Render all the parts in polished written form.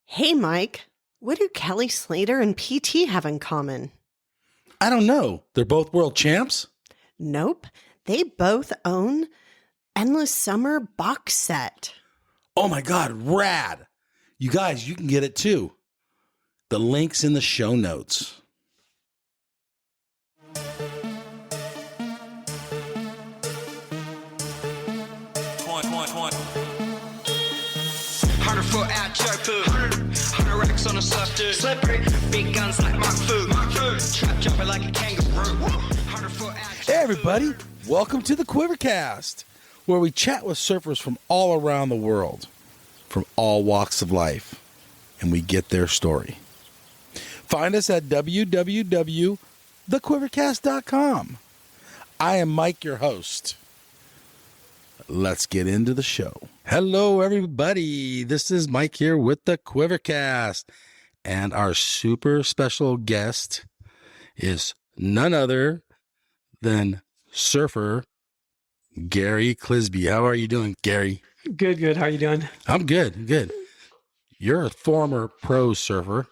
Hey, Mike, what do Kelly Slater and PT have in common? I don't know. They're both world champs? Nope, they both own Endless Summer box set. Oh my God, rad. You guys, you can get it too. The link's in the show notes. Foot out joke food. 100 racks on a surf dude. Slippery, big guns like Mark Food. Trap jumping like a kangaroo. 100 foot out. Hey everybody, welcome to the QuiverCast, where we chat with surfers from all around the world, from all walks of life, and we get their story. Find us at www.thequivercast.com. I am Mike, your host. Let's get into the show. Hello, everybody. This is Mike here with the QuiverCast. And our super special guest is none other than surfer Gary Clisby. How are you doing, Gary? Good. How are you doing? I'm good. You're a former pro surfer.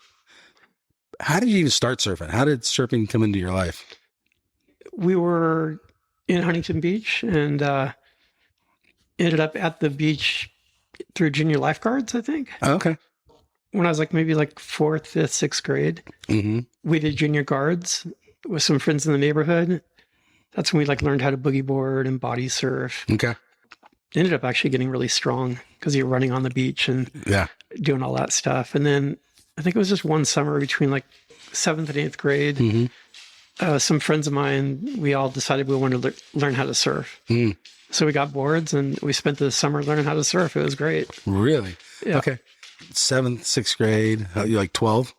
How did you even start surfing? How did surfing come into your life? We were in Huntington Beach and ended up at the beach through junior lifeguards, I think. Oh, okay. When I was maybe 4th, 5th, 6th grade, we did junior guards with some friends in the neighborhood. That's when we learned how to boogie board and body surf. Okay. Ended up actually getting really strong because you're running on the beach and doing all that stuff. And then I think it was just one summer between 7th and 8th grade. Some friends of mine, we all decided we wanted to learn how to surf. So we got boards and we spent the summer learning how to surf. It was great. Really? Yeah. Okay. 7th, 6th grade. You 12,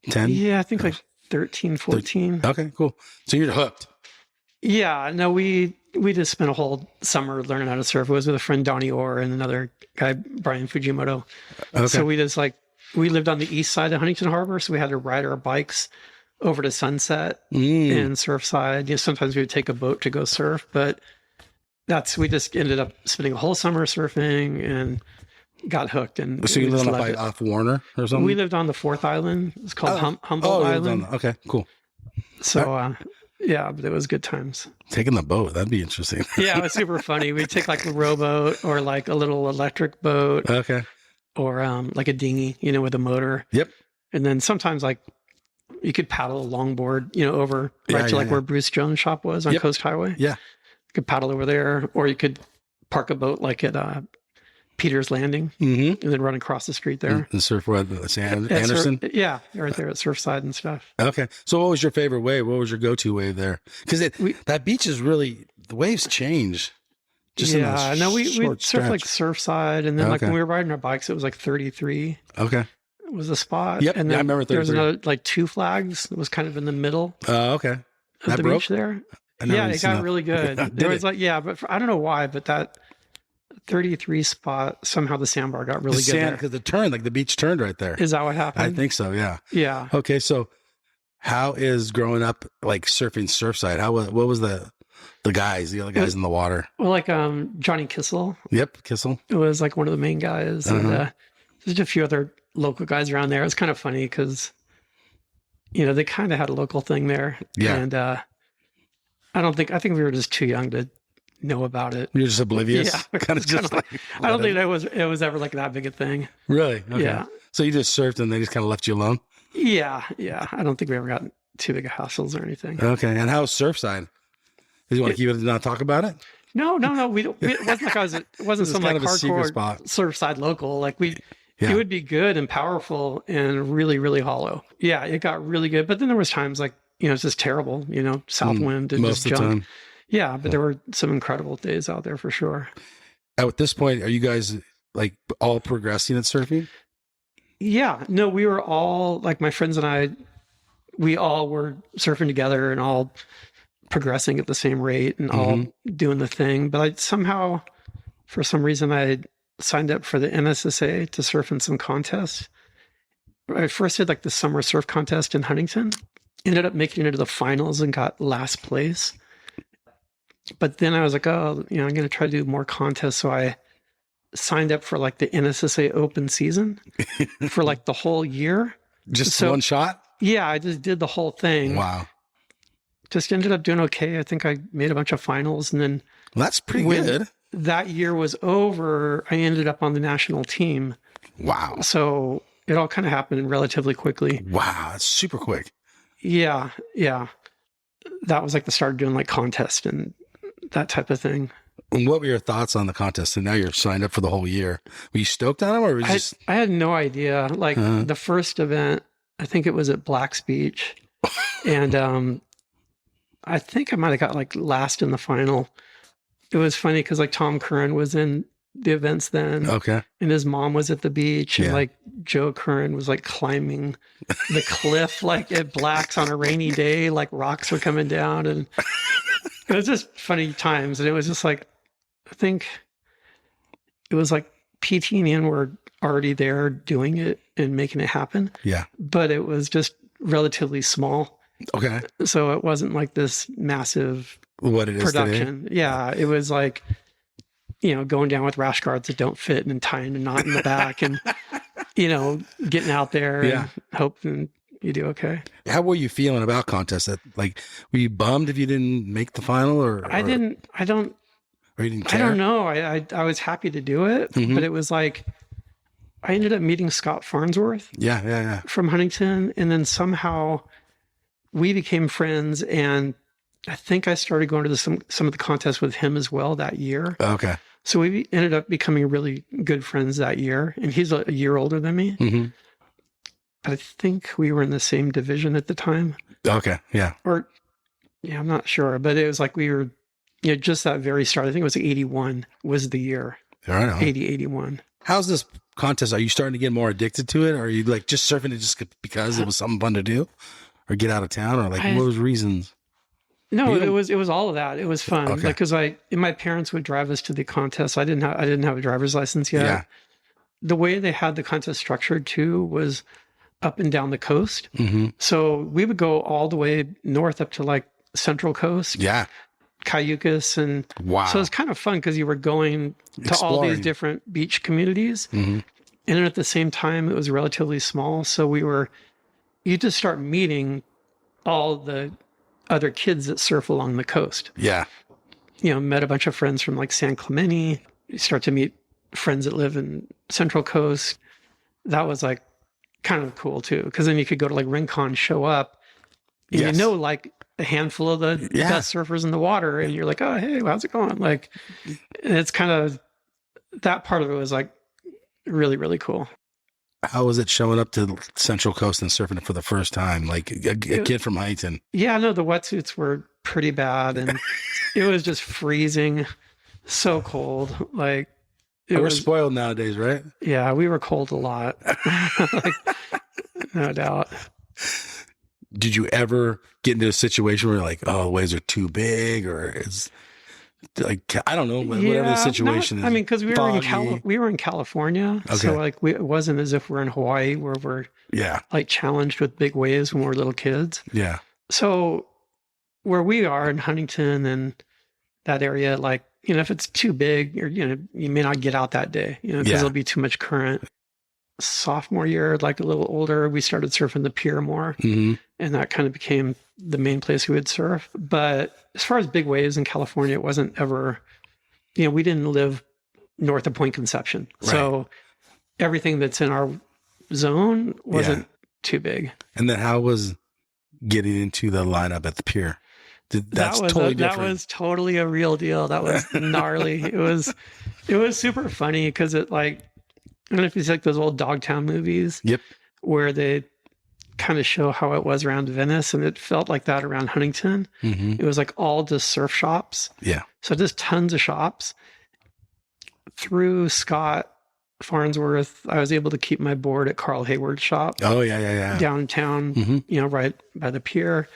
10? Yeah, I think 13, 14. Okay, cool. So you're hooked. Yeah, no, we just spent a whole summer learning how to surf. It was with a friend, Donnie Orr, and another guy, Brian Fujimoto. Okay. So we just we lived on the east side of Huntington Harbor, so we had to ride our bikes over to Sunset and Surfside. Sometimes we would take a boat to go surf, but we just ended up spending a whole summer surfing and got hooked. And so you lived off Warner or something? We lived on the 4th island. It's called Humboldt Island. Okay, cool. So, yeah, but it was good times. Taking the boat, that'd be interesting. Yeah, it was super funny. We'd take a rowboat or a little electric boat. Okay. Or a dinghy, with a motor. Yep. And then sometimes you could paddle a longboard, over to where Bruce Jones' shop was on Coast Highway. Yeah. You could paddle over there, or you could park a boat at Peter's Landing and then run across the street there. And surf where? Anderson? Yeah, right there at Surfside and stuff. Okay. So what was your favorite wave? What was your go-to wave there? Because that beach is really, the waves change. We surfed Surfside, and then when we were riding our bikes, it was 33. Okay. Was the spot. Yep. And then I remember 33. There was another two flags that was kind of in the middle. Okay. Of the beach there. Yeah, it got really good. There was but I don't know why, but that 33 spot, somehow the sandbar got really good there. Because the turn, the beach turned right there. Is that what happened? I think so, yeah. Yeah. Okay, so how is growing up surfing Surfside? What was the other guys in the water? Well, Johnny Kissel. Yep, Kissel. It was one of the main guys. And there's just a few other local guys around there. It was kind of funny because, they kind of had a local thing there. Yeah. And I think we were just too young to know about it. You're just oblivious? Yeah. Kind of just I don't think it was ever that big a thing. Really? Okay. Yeah. So you just surfed and they just kind of left you alone? Yeah. I don't think we ever got too big of hassles or anything. Okay. And how's Surfside? Did you want to keep it and not talk about it? No. We don't. It wasn't some kind of a secret hardcore spot. Surfside local. It would be good and powerful and really, really hollow. Yeah, it got really good. But then there was times it's just terrible, south wind and most just of the junk. time. Yeah, but there were some incredible days out there for sure. At this point, are you guys all progressing at surfing? Yeah, no, we were all my friends and I, we all were surfing together and all progressing at the same rate and all doing the thing. But I somehow, for some reason, I signed up for the NSSA to surf in some contests. I first did the summer surf contest in Huntington, ended up making it to the finals and got last place. But then I was I'm going to try to do more contests. So I signed up for like the NSSA open season for like the whole year. Just one shot? Yeah, I just did the whole thing. Wow. Just ended up doing okay. I think I made a bunch of finals, and then That's pretty when good. that year was over, I ended up on the national team. Wow. So it all kind of happened relatively quickly. Wow. That's super quick. Yeah. Yeah. That was like the start of doing like contests and that type of thing. And what were your thoughts on the contest? And now you're signed up for the whole year. Were you stoked on them, or was it just I had no idea. Like the first event, I think it was at Black's Beach. And I think I might have got like last in the final. It was funny because like Tom Curran was in the events then. okay? And his mom was at the beach, and Yeah. like Joe Curran was like climbing the cliff like at Black's on a rainy day, like rocks were coming down, and it was just funny times. And it was just like, I think it was like PT and Ian were already there doing it and making it happen, Yeah. but it was just relatively small. Okay. So it wasn't like this massive What it is today? production. Yeah, it was like, going down with rash guards that don't fit and tying a knot in the back and, getting out there Yeah. and hoping you do okay. How were you feeling about contests? Like, were you bummed if you didn't make the final, or I or you didn't care? don't know. I was happy to do it, Mhm. but it was like, I ended up meeting Scott Farnsworth Yeah. from Huntington, and then somehow we became friends, and I think I started going to some of the contests with him as well that year. Okay. So we ended up becoming really good friends that year, and he's a year older than me. hmm I think we were in the same division at the time, Okay. Yeah. or yeah, I'm not sure, but it was like we were, just that very start. I think it was 81 was the year, All right. 80, 81. How's this contest? Are you starting to get more addicted to it? Or are you like just surfing it just because it was something fun to do, or get out of town, or like what was reasons? No, You don't- it was all of that. It was fun. Okay. Like, cause my parents would drive us to the contest. I didn't have a driver's license yet. Yeah. The way they had the contest structured too was up and down the coast. hmm So we would go all the way north up to like Central Coast, Yeah. Cayucas, and Wow. so it's kind of fun because you were going to all these Exploring. different beach communities, hmm and then at the same time it was relatively small. So you just start meeting all the other kids that surf along the coast. Yeah. Met a bunch of friends from like San Clemente. You start to meet friends that live in Central Coast. That was like kind of cool too, because then you could go to like Rincon, show up, and Yes. like a handful of the Yeah. best surfers in the water, and you're like, oh hey, how's it going? Like, and it's kind of that part of it was like really, really cool. How was it showing up to Central Coast and surfing it for the first time? Like a kid from Huntington. Yeah, no, the wetsuits were pretty bad, and it was just freezing, so cold. Like it We're was, spoiled nowadays, right? yeah, we were cold a lot, like, no doubt. Did you ever get into a situation where you're like, oh, the waves are too big, or it's like, I don't know, whatever the situation is? I mean, because we were foggy? we were in California, Okay. so like it wasn't as if we're in Hawaii where we're Yeah. like challenged with big waves when we're little kids. Yeah. So where we are in Huntington and that area, like, if it's too big, or, you may not get out that day, because Yeah. there'll be too much current. Sophomore year, like a little older, we started surfing the pier more, hmm and that kind of became the main place we would surf. But as far as big waves in California, it wasn't ever, we didn't live north of Point Conception. So everything that's in our zone wasn't too big. And then how was getting into the lineup at the pier? That's that was totally that different. was totally a real deal. That was gnarly. It was super funny because it like, I don't know if it's like those old Dogtown movies. Yep. Where they kind of show how it was around Venice, and it felt like that around Huntington. hmm It was like all just surf shops. Yeah. So just tons of shops. Through Scott Farnsworth, I was able to keep my board at Carl Hayward's shop Oh, yeah. downtown, Mhm. right by the pier.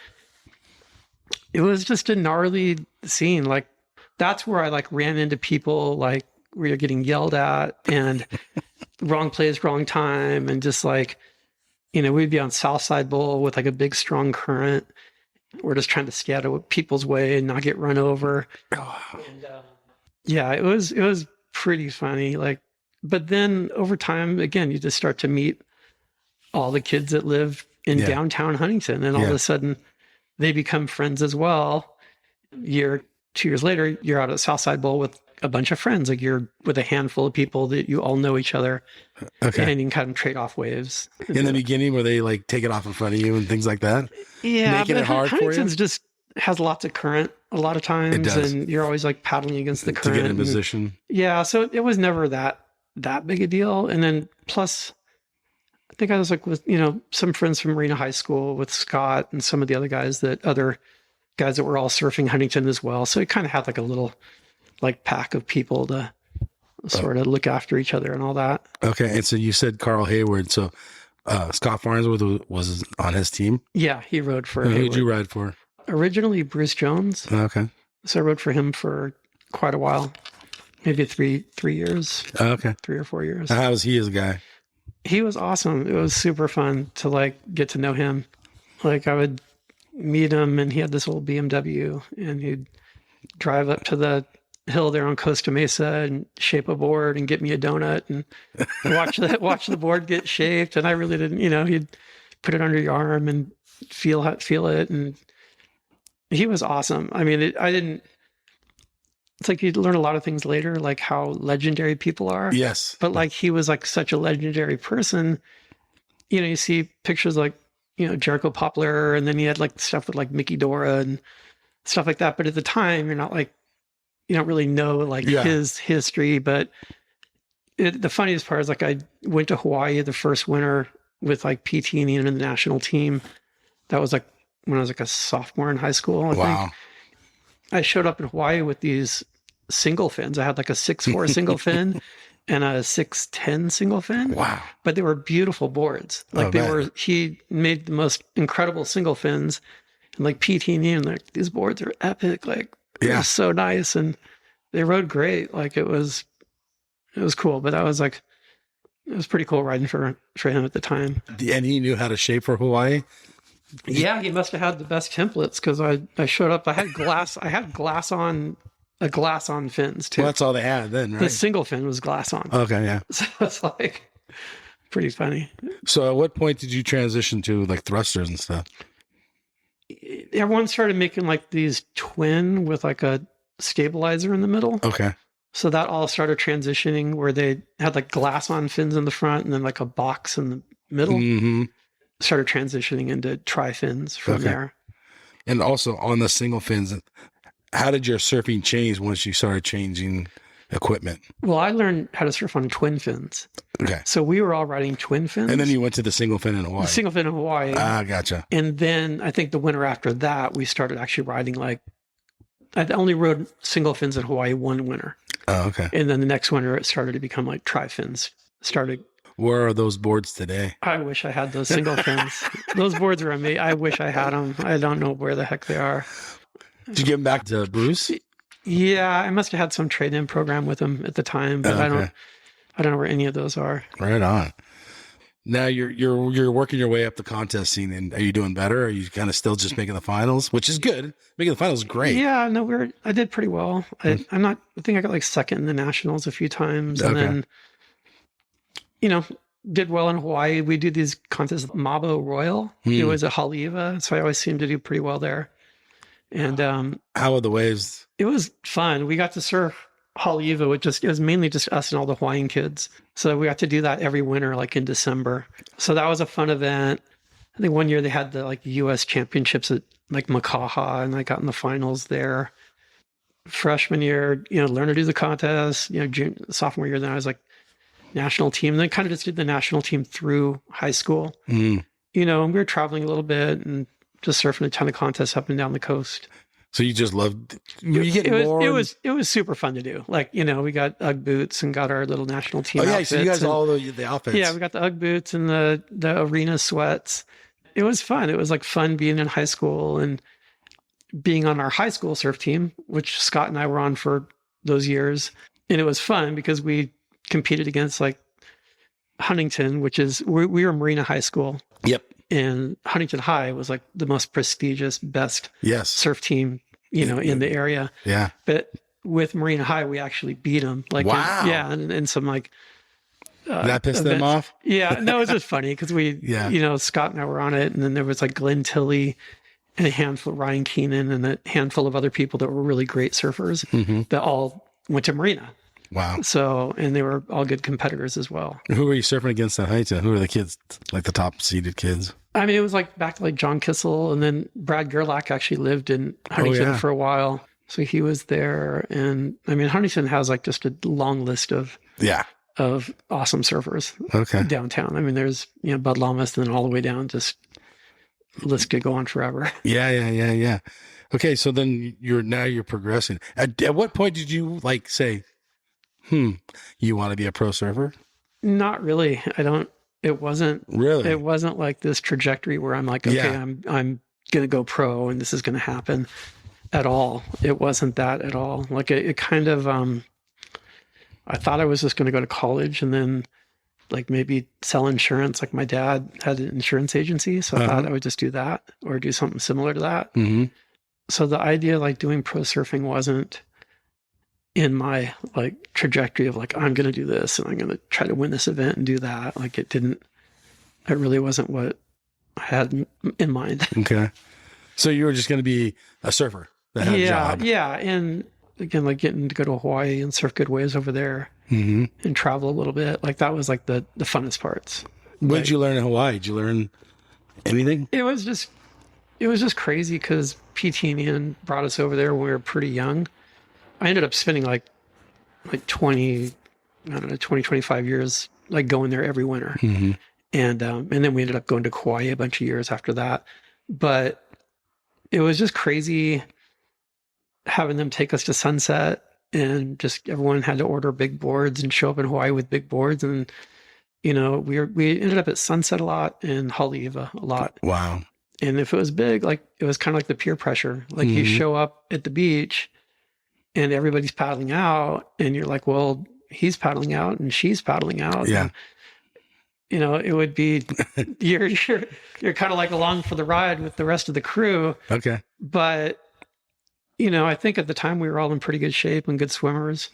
It was just a gnarly scene. Like, that's where I like ran into people like we were getting yelled at and wrong place, wrong time. And just like, we'd be on Southside Bowl with like a big strong current. We're just trying to stay out of people's way and not get run over. And, yeah, it was pretty funny. Like, But then over time, again, you just start to meet all the kids that live in downtown Huntington, and all of a sudden they become friends as well. 2 years later, you're out at Southside Bowl with a bunch of friends. Like you're with a handful of people that you all know each other. Okay. And you can kind of trade off waves. In the beginning, where they like take it off in front of you and things like that? Yeah. Making it hard Huntington's for you? just has lots of current a lot of times. It does. And you're always like paddling against the current. To get in position. Yeah. So it was never that big a deal. And then plus, I think I was like with, some friends from Marina High School with Scott and some of the other other guys that were all surfing Huntington as well. So it kind of had like a little like pack of people to sort of look after each other and all that. Okay. And so you said Carl Hayward. So Scott Farnsworth was on his team? Yeah, he rode for Who Hayward. did you ride for? Originally Bruce Jones. Okay. So I rode for him for quite a while. Maybe three years. Okay. 3 or 4 years. How was he as a guy? He was awesome. It was super fun to like get to know him. Like I would meet him and he had this old BMW and he'd drive up to the hill there on Costa Mesa and shape a board and get me a donut and watch the board get shaped. And I really didn't, he'd put it under your arm and feel it. And he was awesome. I mean, it's like you learn a lot of things later, like how legendary people are. Yes. But like he was like such a legendary person. You see pictures like, Jericho Poplar, and then he had like stuff with like Mickey Dora and stuff like that. But at the time, you're not like, you don't really know like his history. But the funniest part is like I went to Hawaii the first winter with like PT&E and the national team. That was like when I was like a sophomore in high school. I think. I showed up in Hawaii with these single fins. I had like a 6'4" single fin and a 6'10" single fin. Wow. But they were beautiful boards. Like he made the most incredible single fins and like PT&E and like these boards are epic. Like it was so nice and they rode great. Like it was cool. But I was like, it was pretty cool riding for him at the time. And he knew how to shape for Hawaii? Yeah, he must have had the best templates because I showed up. I had glass on fins too. Well, that's all they had then, right? The single fin was glass on. Okay, yeah. So it's like pretty funny. So at what point did you transition to like thrusters and stuff? Everyone started making like these twin with like a stabilizer in the middle. Okay. So that all started transitioning where they had like glass on fins in the front and then like a box in the middle. Mm-hmm. Started transitioning into tri-fins from there. And also on the single fins, how did your surfing change once you started changing equipment? Well, I learned how to surf on twin fins. Okay. So we were all riding twin fins. And then you went to the single fin in Hawaii. The single fin in Hawaii. Ah, gotcha. And then I think the winter after that, we started actually riding like, I only rode single fins in Hawaii one winter. Oh, okay. And then the next winter, it started to become like tri-fins. Where are those boards today? I wish I had those single fins. Those boards are amazing. I wish I had them. I don't know where the heck they are. Did you give them back to Bruce? Yeah, I must have had some trade-in program with him at the time, but I don't know where any of those are. Right on. Now you're working your way up the contest scene, and are you doing better? Or are you kind of still just making the finals, which is good? Making the finals is great. Yeah, no, I did pretty well. I think I got like second in the nationals a few times, and then did well in Hawaii. We do these contests, Mabo Royal. It was a Haleiwa, so I always seemed to do pretty well there. And how were the waves? It was fun. We got to surf Haleiwa, it was mainly just us and all the Hawaiian kids. So we got to do that every winter, like in December. So that was a fun event. I think one year they had the like U.S. championships at like Makaha, and I got in the finals there. Freshman year, learn to do the contest. Sophomore year, then I was like national team. And then kind of just did the national team through high school. And we were traveling a little bit and just surfing a ton of contests up and down the coast. So you just loved it was super fun to do. Like, we got UGG boots and got our little national team outfits. So you guys all the outfits. Yeah, we got the UGG boots and the arena sweats. It was fun. It was like fun being in high school and being on our high school surf team, which Scott and I were on for those years. And it was fun because we competed against like Huntington, which is, we were Marina High School. Yep. And Huntington High was like the most prestigious, best surf team, in the area. Yeah. But with Marina High, we actually beat them. Like, wow. And some like that pissed them off? Yeah, no, it's just funny because Scott and I were on it, and then there was like Glenn Tilley and a handful, Ryan Keenan, and a handful of other people that were really great surfers that all went to Marina. Wow. So, and they were all good competitors as well. Who were you surfing against at Huntington? Who were the kids, like the top seeded kids? I mean, it was like back to like John Kissel, and then Brad Gerlach actually lived in Huntington for a while. So he was there. And I mean, Huntington has like just a long list of awesome surfers downtown. I mean, there's, Bud Lamas and then all the way down, just the list could go on forever. Yeah. Okay. So then you're progressing. At what point did you like say, you want to be a pro surfer? Not really. It wasn't like this trajectory where I'm like, okay, I'm going to go pro and this is going to happen at all. It wasn't that at all. Like it kind of, I thought I was just going to go to college and then like maybe sell insurance. Like my dad had an insurance agency. So I thought I would just do that or do something similar to that. Mm-hmm. So the idea of like doing pro surfing wasn't in my like trajectory of like, I'm going to do this and I'm going to try to win this event and do that. Like it really wasn't what I had in mind. Okay. So you were just going to be a surfer that had a job. Yeah. And again, like getting to go to Hawaii and surf good waves over there and travel a little bit. Like that was like the funnest parts. What did you learn in Hawaii? Did you learn anything? It was just crazy because PT and Ian brought us over there when we were pretty young. I ended up spending like 20, 25 years, like going there every winter. Mm-hmm. And then we ended up going to Kauai a bunch of years after that. But it was just crazy having them take us to Sunset and just everyone had to order big boards and show up in Hawaii with big boards. And, we ended up at Sunset a lot and Haleiwa a lot. Wow. And if it was big, like it was kind of like the peer pressure. Like you show up at the beach and everybody's paddling out and you're like, well, he's paddling out and she's paddling out. Yeah. And, it would be, you're kind of like along for the ride with the rest of the crew. Okay. But, I think at the time we were all in pretty good shape and good swimmers.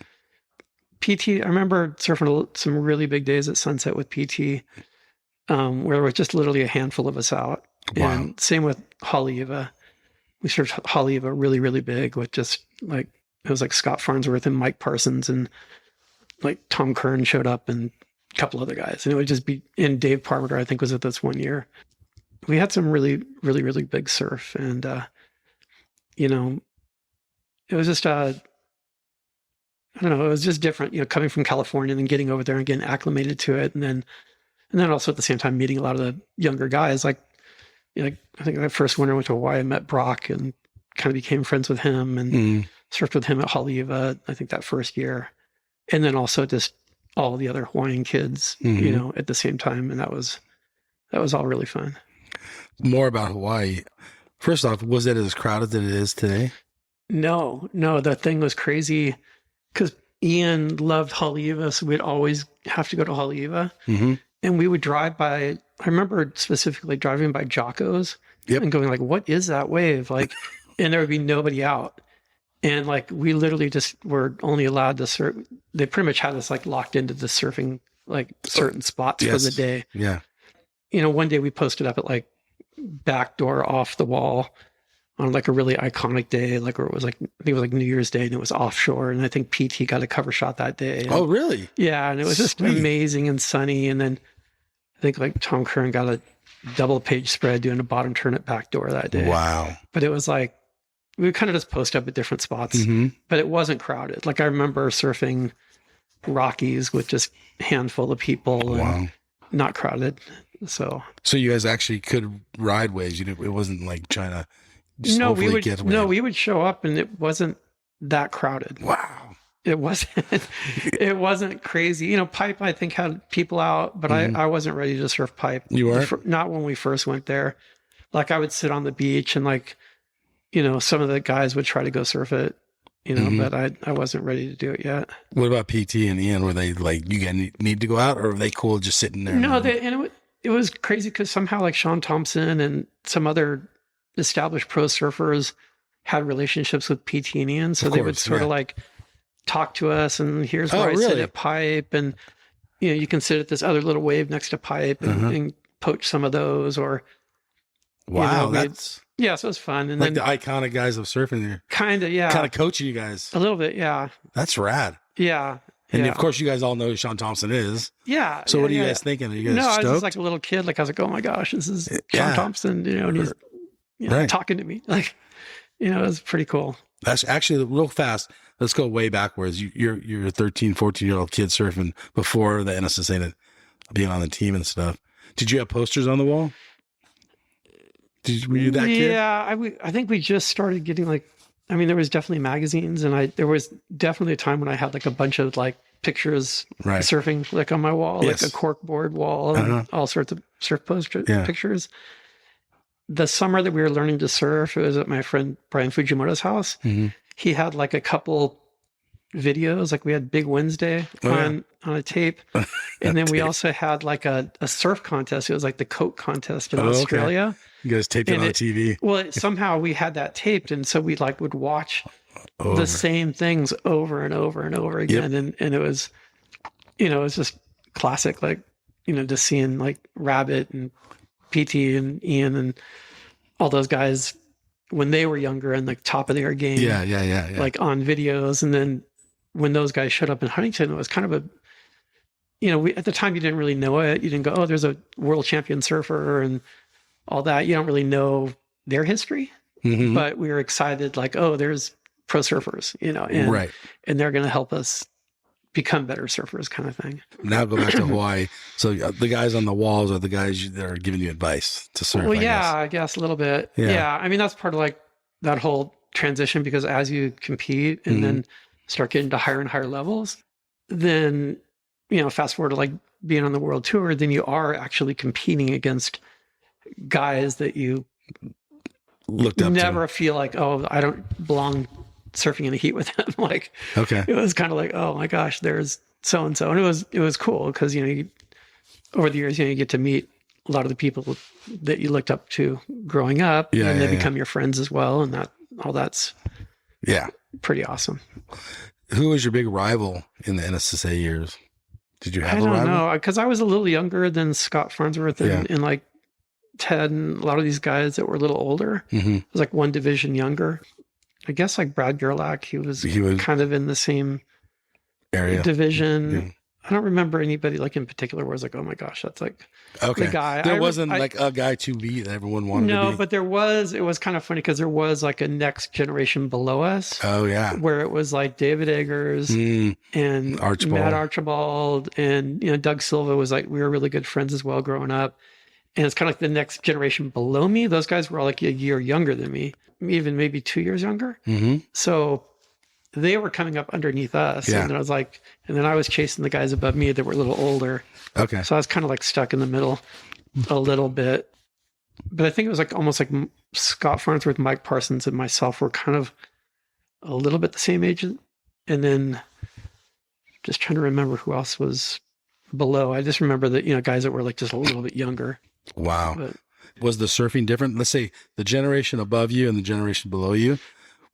PT, I remember surfing some really big days at Sunset with PT, where there was just literally a handful of us out. Wow. And same with Haleiwa. We surfed Haleiwa really, really big with just like, it was like Scott Farnsworth and Mike Parsons and like Tom Kern showed up and a couple other guys. And it would just be, and Dave Parmenter, I think was at this one year. We had some really, really, really big surf. And, it was just, I don't know, it was just different, coming from California and then getting over there and getting acclimated to it. And then also at the same time, meeting a lot of the younger guys. Like, I think that first winter I went to Hawaii, I met Brock and kind of became friends with him and surfed with him at Haleiwa, I think that first year. And then also just all the other Hawaiian kids, at the same time. And that was all really fun. More about Hawaii. First off, was it as crowded as it is today? No, the thing was crazy because Ian loved Haleiwa. So we'd always have to go to Haleiwa. Mm-hmm. And we would drive by, I remember specifically driving by Jocko's and going like, what is that wave? Like, and there would be nobody out. And like, we literally just were only allowed to surf. They pretty much had us like locked into the surfing, like certain spots for the day. Yeah. One day we posted up at like back door off the wall on like a really iconic day, like where it was like, I think it was like New Year's Day and it was offshore. And I think PT got a cover shot that day. And, oh, really? Yeah. And it was just amazing and sunny. And then I think like Tom Kern got a double page spread doing a bottom turn at backdoor that day. Wow. But it was like, we would kind of just post up at different spots, but it wasn't crowded. Like I remember surfing Rockies with just a handful of people and not crowded. So you guys actually could ride waves. It wasn't like trying to we would show up and it wasn't that crowded. Wow. It wasn't crazy. Pipe, I think, had people out, but I wasn't ready to surf pipe. You weren't? Not when we first went there. Like I would sit on the beach and like, some of the guys would try to go surf it, but I wasn't ready to do it yet. What about PT and Ian? Were they like, you guys need to go out, or were they cool just sitting there? No, it was crazy because somehow like Sean Thompson and some other established pro surfers had relationships with PT and Ian. So they would sort of like talk to us and here's where I sit at pipe. And you can sit at this other little wave next to pipe and poach some of those, or Wow, so it was fun. And like then the iconic guys of surfing there. kind of Coaching you guys. a little bit, yeah, That's rad. yeah. And yeah. of course, you guys all know who Sean Thompson is. Yeah. So yeah, what are you yeah. guys thinking? Are you guys No, I stoked? was just like a little kid. Like I was like, oh my gosh, this is Yeah. Sean Thompson, and he's Right. talking to me. Like, it was pretty cool. That's actually real fast. Let's go way backwards. You're a 13, 14-year-old kid surfing before the NSSA and being on the team and stuff. Did you have posters on the wall? Were you that kid? Yeah, I think we just started getting like, I mean, there was definitely magazines, and there was definitely a time when I had like a bunch of like pictures Right. surfing like on my wall, Yes. like a corkboard wall and all sorts of surf poster pictures. The summer that we were learning to surf, it was at my friend Brian Fujimoto's house. Mm-hmm. He had like a couple videos, like we had Big Wednesday on a tape. And then we also had like a surf contest. It was like the Coke contest in Australia. Okay. You guys taped it on the TV. Well, somehow we had that taped. And so we like would watch the same things over and over and over again. Yep. And it was, it was just classic, like, just seeing like Rabbit and PT and Ian and all those guys when they were younger and like top of their game. Yeah. Like on videos. And then when those guys showed up in Huntington, it was kind of a, at the time you didn't really know it. You didn't go, oh, there's a world champion surfer and all that. You don't really know their history, but we were excited like, oh, there's pro surfers, and, Right. and they're going to help us become better surfers kind of thing. Now go back to Hawaii. So the guys on the walls are the guys that are giving you advice to surf. Well, guess. I guess a little bit. Yeah. Yeah. I mean, that's part of like that whole transition, because as you compete and then start getting to higher and higher levels, then, fast forward to like being on the world tour, then you are actually competing against guys that you Looked up never feel like, oh, I don't belong surfing in the heat with them. Like, Okay. it was kind of like, oh my gosh, there's so-and-so. And it was cool because, over the years, you get to meet a lot of the people that you looked up to growing up, and they become your friends as well. And that's pretty awesome. Who was your big rival in the NSSA years? Did you have a rival? I don't know, because I was a little younger than Scott Farnsworth and like Ted and a lot of these guys that were a little older. I was like one division younger. I guess like Brad Gerlach, he was kind of in the same area division. Yeah. I don't remember anybody like in particular where I was like, oh my gosh, that's like the guy. There wasn't like a guy to beat that everyone wanted to beat. But it was kind of funny because there was like a next generation below us. Oh yeah. Where it was like David Eggers and Matt Archibald and, Doug Silva was like, we were really good friends as well growing up. And it's kind of like the next generation below me. Those guys were all like a year younger than me, even maybe 2 years younger. So they were coming up underneath us. Yeah. And then I was chasing the guys above me that were a little older. Okay. So I was kind of like stuck in the middle a little bit. But I think it was like almost like Scott Farnsworth, Mike Parsons, and myself were kind of a little bit the same age. And then just trying to remember who else was below. I just remember that, guys that were like just a little bit younger. Wow. But, was the surfing different? Let's say the generation above you and the generation below you.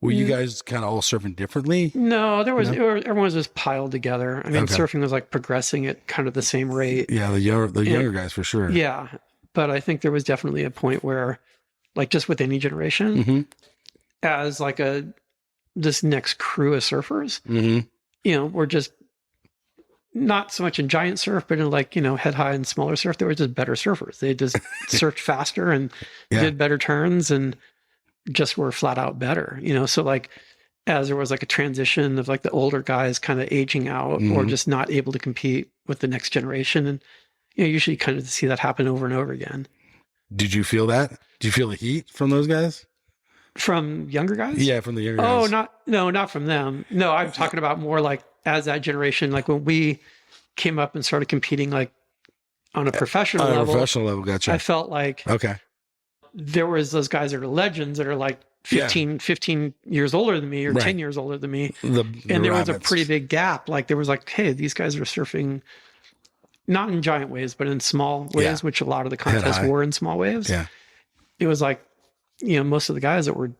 Were you guys kind of all surfing differently? No, everyone was just piled together. I mean, surfing was like progressing at kind of the same rate. Yeah, the younger guys for sure. Yeah. But I think there was definitely a point where, like just with any generation, as like this next crew of surfers, we're just not so much in giant surf, but in like, head high and smaller surf, they were just better surfers. They just surfed faster and did better turns and just were flat out better, So like, as there was like a transition of like the older guys kind of aging out or just not able to compete with the next generation. And, usually kind of see that happen over and over again. Did you feel that? Did you feel the heat from those guys? From younger guys? Yeah, from the younger guys. Not from them. No, I'm talking about more like as that generation, like when we came up and started competing, like on a professional level. Gotcha. I felt like there was those guys that are legends that are like 15 years older than me or 10 years older than me. And there was a pretty big gap. Like there was like, hey, these guys are surfing not in giant waves, but in small waves, which a lot of the contests were in small waves. Yeah. It was like, most of the guys that were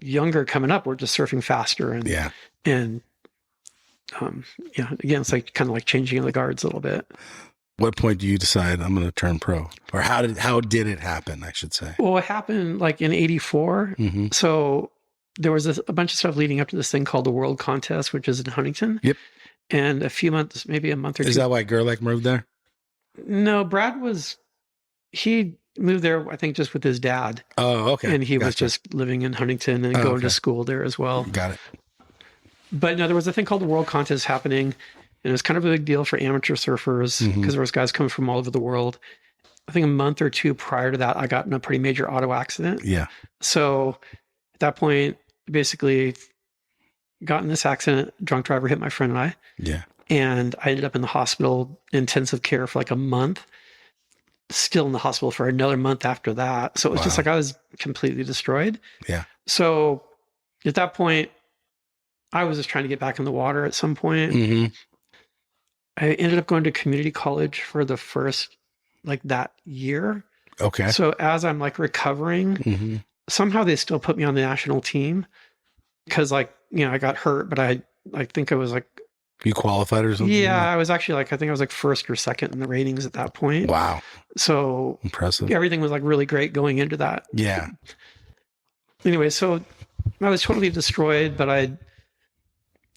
younger coming up were just surfing faster and Yeah, again, it's like kind of like changing the guards a little bit. What point do you decide I'm going to turn pro, or how did it happen? I should say. Well, it happened like in '84. Mm-hmm. So there was a bunch of stuff leading up to this thing called the World Contest, which is in Huntington. Yep. And a few months, maybe a month or two. Is that why Gerlach moved there? No, he moved there, I think, just with his dad. Oh, okay. And he was just living in Huntington and going to school there as well. Got it. But no, there was a thing called the World Contest happening, and it was kind of a big deal for amateur surfers because there was guys coming from all over the world. I think a month or two prior to that, I got in a pretty major auto accident. Yeah. So at that point, basically got in this accident, drunk driver hit my friend and I. Yeah. And I ended up in the hospital, intensive care for like a month, still in the hospital for another month after that. So it was just like I was completely destroyed. Yeah. So at that point, I was just trying to get back in the water at some point. Mm-hmm. I ended up going to community college for the first, like that year. Okay. So as I'm like recovering, somehow they still put me on the national team because like, I got hurt, but I think I was like, you qualified or something? Yeah, I was actually like, I think I was like first or second in the ratings at that point. Wow. So impressive. Everything was like really great going into that. Yeah. Anyway, so I was totally destroyed, but I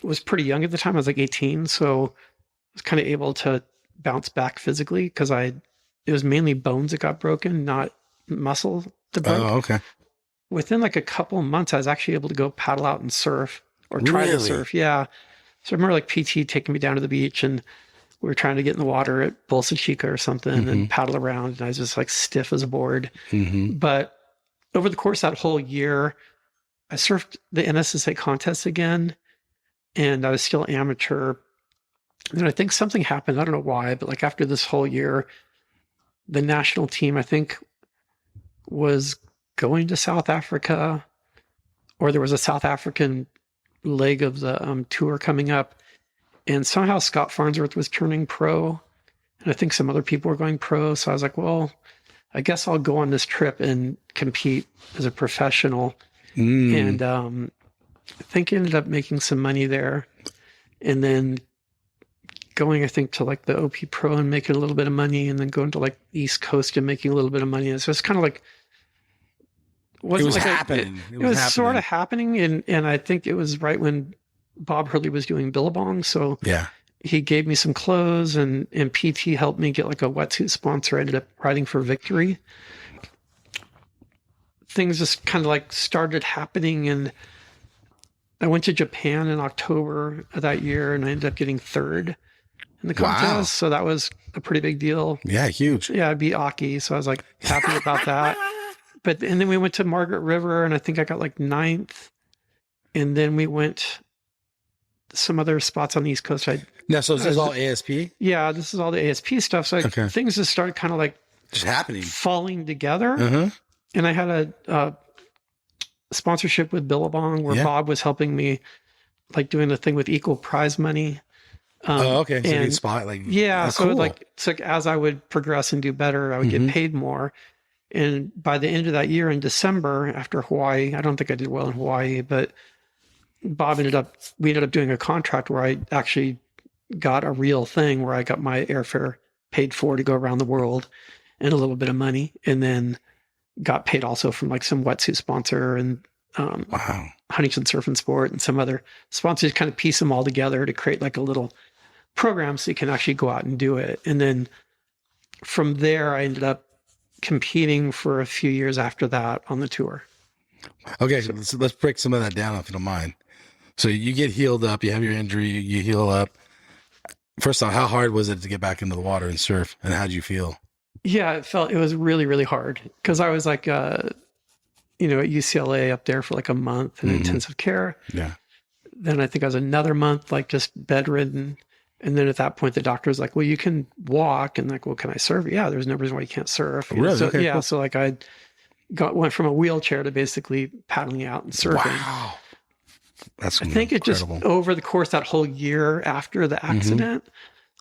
was pretty young at the time. I was like 18. So I was kind of able to bounce back physically because it was mainly bones that got broken, not muscle that broke. Oh, okay. Within like a couple of months, I was actually able to go paddle out and surf or try to surf. Yeah. So I remember like PT taking me down to the beach and we were trying to get in the water at Bolsa Chica or something and paddle around. And I was just like stiff as a board. But over the course of that whole year, I surfed the NSSA contest again and I was still amateur. And I think something happened. I don't know why, but like after this whole year, the national team, I think, was going to South Africa, or there was a South African leg of the tour coming up. And somehow Scott Farnsworth was turning pro. And I think some other people were going pro. So I was like, well, I guess I'll go on this trip and compete as a professional. And I think I ended up making some money there. And then going, I think, to like the OP Pro and making a little bit of money, and then going to like East Coast and making a little bit of money. And so it's kind of like, it was like happening. It was sort of happening. And I think it was right when Bob Hurley was doing Billabong. So yeah, he gave me some clothes and PT helped me get like a wetsuit sponsor. I ended up riding for Victory. Things just kind of like started happening, and I went to Japan in October of that year and I ended up getting third in the contest. Wow. So that was a pretty big deal. Yeah, huge. Yeah, I beat Aki. So I was like happy about that. And then we went to Margaret River and I think I got like 9th. And then we went some other spots on the East Coast. So is this all ASP? Yeah, this is all the ASP stuff. So things just started kind of like just happening, falling together. And I had a sponsorship with Billabong where Bob was helping me, like doing the thing with equal prize money. Okay. So you spot like, so cool. like as I would progress and do better, I would get paid more. And by the end of that year in December, after Hawaii, I don't think I did well in Hawaii, but we ended up doing a contract where I actually got a real thing where I got my airfare paid for to go around the world and a little bit of money. And then got paid also from like some wetsuit sponsor and Huntington Surf and Sport and some other sponsors, kind of piece them all together to create like a little program so you can actually go out and do it. And then from there, I ended up competing for a few years after that on the tour. Okay, so let's break some of that down if you don't mind. So you get healed up, you have your injury, you heal up. First off, how hard was it to get back into the water and surf, and how did you feel? Yeah, it was really, really hard because I was like, at UCLA up there for like a month in intensive care. Yeah. Then I think I was another month, like just bedridden. And then at that point, the doctor was like, well, you can walk. And like, well, can I surf? Yeah, there's no reason why you can't surf. Really? So, okay, cool. So like I went from a wheelchair to basically paddling out and surfing. Wow. That's I think incredible. It just over the course that whole year after the accident,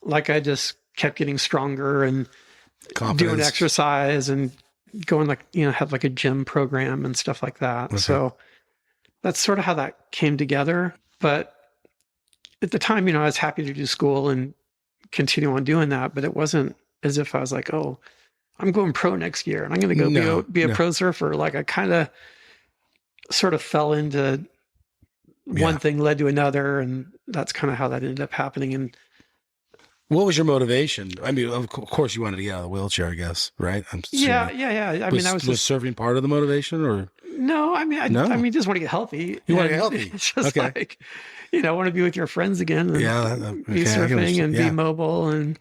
like I just kept getting stronger and doing exercise and going like, have like a gym program and stuff like that. Okay. So that's sort of how that came together. But at the time, I was happy to do school and continue on doing that, but it wasn't as if I was like, oh, I'm going pro next year and I'm going to go be a pro surfer. Like I kind of sort of fell into one thing led to another, and that's kind of how that ended up happening. And what was your motivation? I mean, of course you wanted to get out of the wheelchair, I guess, right? Yeah. I mean, was surfing part of the motivation, or no? I mean, I mean, just want to get healthy. You want to get healthy? It's just like, I want to be with your friends again. And be surfing and be mobile and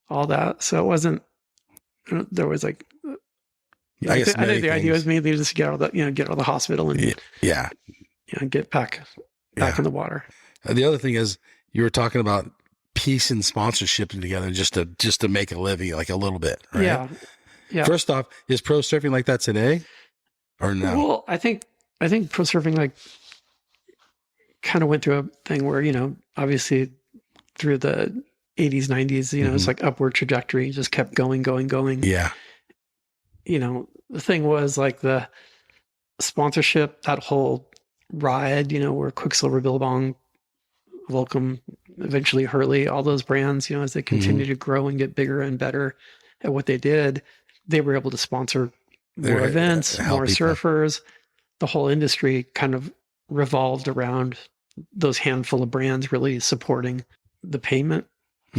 all that. So it wasn't. There was like, I think the idea was mainly just get out of the, get out of the hospital and get back in the water. The other thing is, you were talking about piecing sponsorship together just to make a living, like a little bit, right? Yeah. First off, is pro surfing like that today, or no? Well, I think pro surfing like kind of went through a thing where obviously through the 80s, 90s, it's like upward trajectory, just kept going. Yeah. The thing was like the sponsorship, that whole ride, where Quicksilver, Billabong, Volcom, eventually Hurley, all those brands, as they continue to grow and get bigger and better at what they did, they were able to sponsor more events, more surfers. The whole industry kind of revolved around those handful of brands really supporting the payment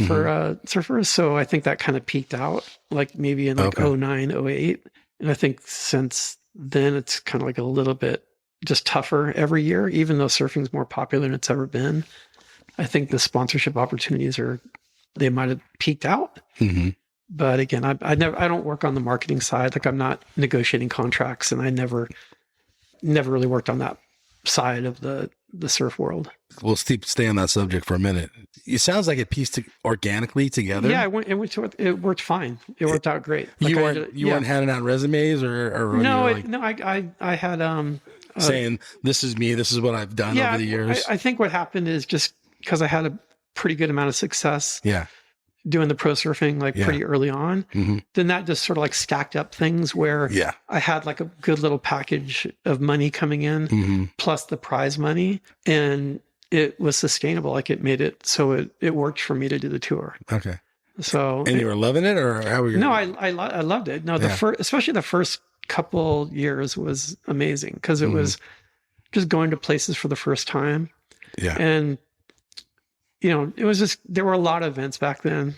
for surfers. So I think that kind of peaked out like maybe in like 09, 08. And I think since then it's kind of like a little bit just tougher every year, even though surfing's more popular than it's ever been. I think the sponsorship opportunities they might have peaked out. Mm-hmm. But again, I don't work on the marketing side. Like I'm not negotiating contracts, and I never really worked on that side of the surf world. We'll stay on that subject for a minute. It sounds like it pieced organically together. Yeah, it worked fine. It worked out great. Like you weren't handing out resumes or no, I had saying this is me, this is what I've done over the years. I think what happened is just because I had a pretty good amount of success. Yeah. Doing the pro surfing pretty early on, then that just sort of like stacked up things where I had like a good little package of money coming in plus the prize money, and it was sustainable. Like it made it so it worked for me to do the tour. Okay. So you were loving it, or how were you? No, I loved it. No, especially the first couple years was amazing because it was just going to places for the first time. Yeah. And it was just, there were a lot of events back then.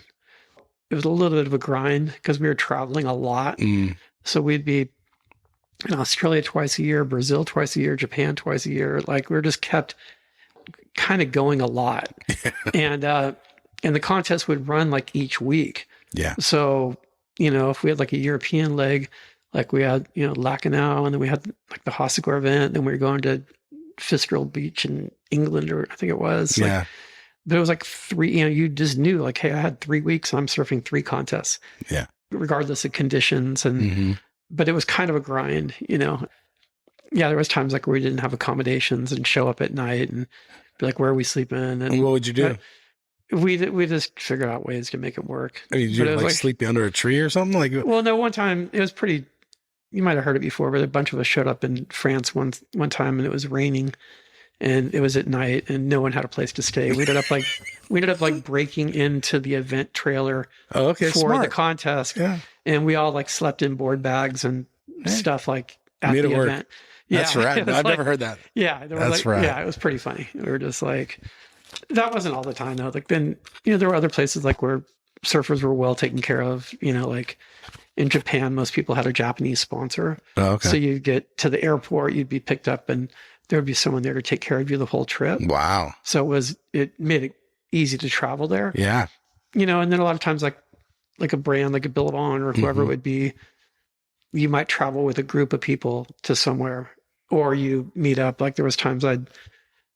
It was a little bit of a grind because we were traveling a lot. So we'd be in Australia twice a year, Brazil twice a year, Japan twice a year. Like we were just kept kind of going a lot. And the contest would run like each week. Yeah. So, if we had like a European leg, like we had, Lacanau, and then we had like the Hossegor event, then we were going to Fiskell Beach in England, or I think it was. Yeah. But it was like 3, you just knew like, hey, I had 3 weeks and I'm surfing 3 contests. Yeah. Regardless of conditions. And, but it was kind of a grind, Yeah, there was times like where we didn't have accommodations and show up at night and be like, where are we sleeping? And what would you do? We just figured out ways to make it work. I mean, did you like sleep under a tree or something? Like, well, no, one time it was pretty, you might've heard it before, but a bunch of us showed up in France one time and it was raining. And it was at night, and no one had a place to stay. We ended up like breaking into the event trailer for the contest, and we all like slept in board bags and stuff like at the event. That's right. I've never heard that. Yeah, that's right. Yeah, it was pretty funny. We were just like, that wasn't all the time though. Like then, there were other places like where surfers were well taken care of. Like in Japan, most people had a Japanese sponsor. Oh, okay. So you'd get to the airport, you'd be picked up, and there would be someone there to take care of you the whole trip. Wow. So it made it easy to travel there. Yeah. And then a lot of times like a brand, like a Billabong or whoever it would be, you might travel with a group of people to somewhere, or you meet up. Like there was times I'd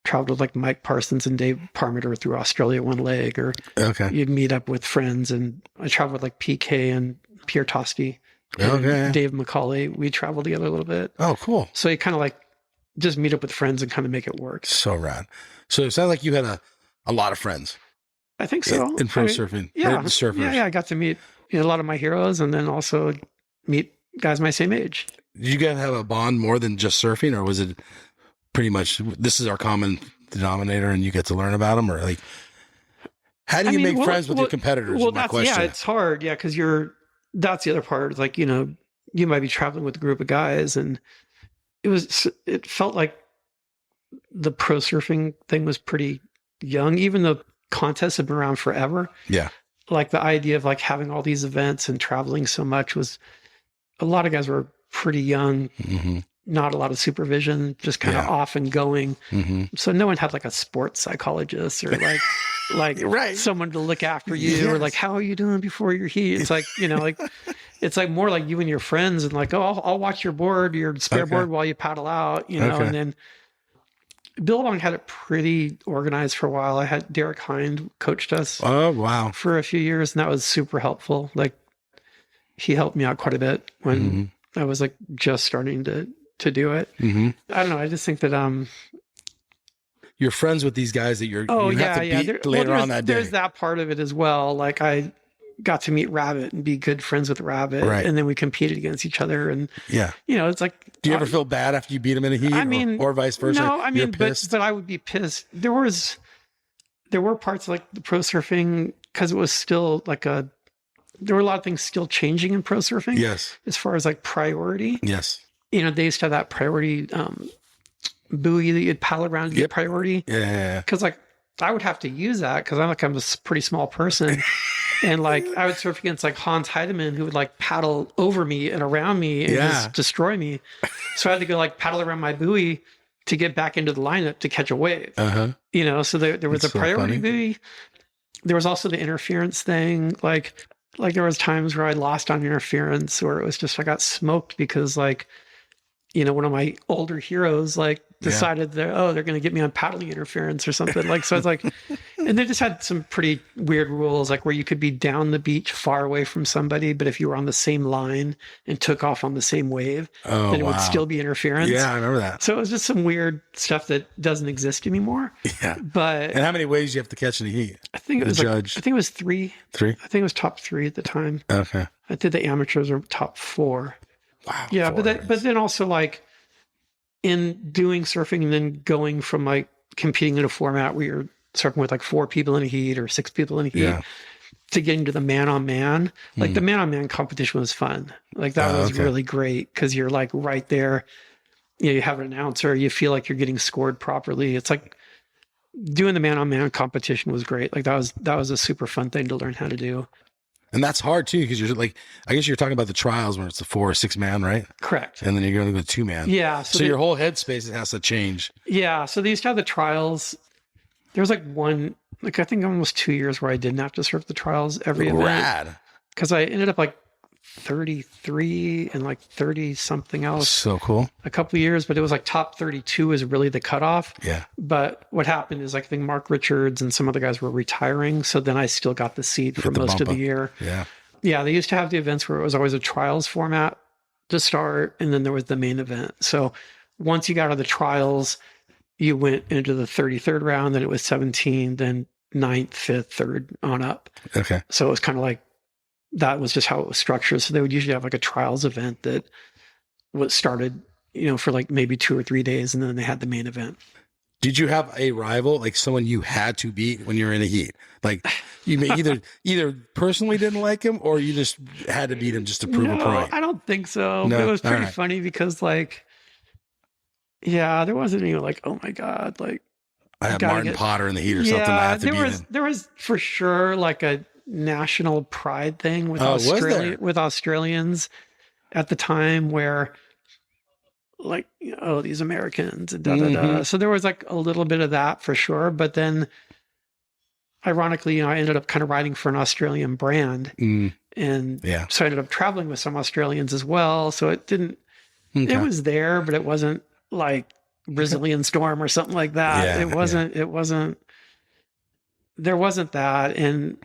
traveled with like Mike Parsons and Dave Parmenter through Australia one leg, or you'd meet up with friends. And I traveled with like PK and Pierre Tosti and Dave McCauley. We traveled together a little bit. Oh, cool. So you kind of like just meet up with friends and kind of make it work. So rad. So it sounds like you had a lot of friends. I think so. In pro surfing. Yeah. Right? Surfers. Yeah. I got to meet a lot of my heroes, and then also meet guys my same age. Did you guys have a bond more than just surfing, or was it pretty much, this is our common denominator and you get to learn about them, or like, how do you make friends with your competitors? Well, my question. Yeah, it's hard. Yeah. Cause that's the other part. It's like, you know, you might be traveling with a group of guys, and it felt like the pro surfing thing was pretty young, even though contests have been around forever. Yeah. Like the idea of like having all these events and traveling so much was, a lot of guys were pretty young, not a lot of supervision, just kind of off and going. So no one had like a sports psychologist or like someone to look after you, or like, how are you doing before your heat? It's like, you know, like, it's like more like you and your friends, and like, oh, I'll watch your board, your spare board while you paddle out, you know. And then Billabong had it pretty organized for a while. I had Derek Hind coached us. Oh, wow. For a few years, and that was super helpful. Like, he helped me out quite a bit when I was like just starting to do it. I don't know. I just think that you're friends with these guys that you have to beat later on that day. There's that part of it as well. Like, I got to meet Rabbit and be good friends with Rabbit, and then we competed against each other. And you know, it's like, do you ever feel bad after you beat him in a heat? I mean, or vice versa? No, I mean, but I would be pissed. There were parts like the pro surfing, because it was still like there were a lot of things still changing in pro surfing. Yes. As far as like priority. Yes. You know, they used to have that priority buoy that you'd paddle around to get priority. Yeah. Because like I would have to use that because I'm a pretty small person. And like I would surf against like Hans Heidemann, who would like paddle over me and around me and just destroy me. So I had to go like paddle around my buoy to get back into the lineup to catch a wave. You know, so there was a priority buoy. There was also the interference thing. Like there was times where I lost on interference, or it was just I got smoked because like, you know, one of my older heroes like decided they're going to get me on paddling interference or something. Like, so it's like, and they just had some pretty weird rules, like where you could be down the beach far away from somebody, but if you were on the same line and took off on the same wave, then it would still be interference. Yeah, I remember that. So it was just some weird stuff that doesn't exist anymore. Yeah. And how many waves do you have to catch in the heat? I think it was I think it was 3. 3? I think it was top 3 at the time. Okay. I did the amateurs were top 4. Wow. Yeah, but then also like in doing surfing and then going from like competing in a format where you're surfing with like 4 people in a heat or 6 people in a heat to getting to the man-on-man, like the man-on-man competition was fun. Like that was really great because you're like right there. You know, you have an announcer, you feel like you're getting scored properly. It's like doing the man-on-man competition was great. Like that was a super fun thing to learn how to do. And that's hard too, because you're like, I guess you're talking about the trials where it's a 4 or 6 man, right? Correct. And then you're going to go 2 man. Yeah. So your whole headspace has to change. Yeah. So they used to have the trials. There was like I think almost 2 years where I didn't have to surf the trials every event. Rad. Because I ended up like 33 and like 30 something else. So cool. A couple of years, but it was like top 32 is really the cutoff. Yeah. But what happened is like, I think Mark Richards and some other guys were retiring. So then I still got the seat for most of the year. Yeah. Yeah. They used to have the events where it was always a trials format to start. And then there was the main event. So once you got out of the trials, you went into the 33rd round, then it was 17, then 9th, 5th, 3rd on up. Okay. So it was kind of like, that was just how it was structured. So they would usually have like a trials event that was started, you know, for like maybe 2 or 3 days. And then they had the main event. Did you have a rival, like someone you had to beat when you were in a heat? Like you may either personally didn't like him or you just had to beat him just to prove a point? I don't think so. No? It was pretty funny because like, yeah, there wasn't any like, oh my God, like I had Martin Potter in the heat or something. I had to beat him. There was for sure like a national pride thing with Australians at the time where like, you know, these Americans and da da da. So there was like a little bit of that for sure. But then ironically, you know, I ended up kind of riding for an Australian brand. And so I ended up traveling with some Australians as well. So it didn't, it was there, but it wasn't like Brazilian Storm or something like that. It wasn't, there wasn't that. And,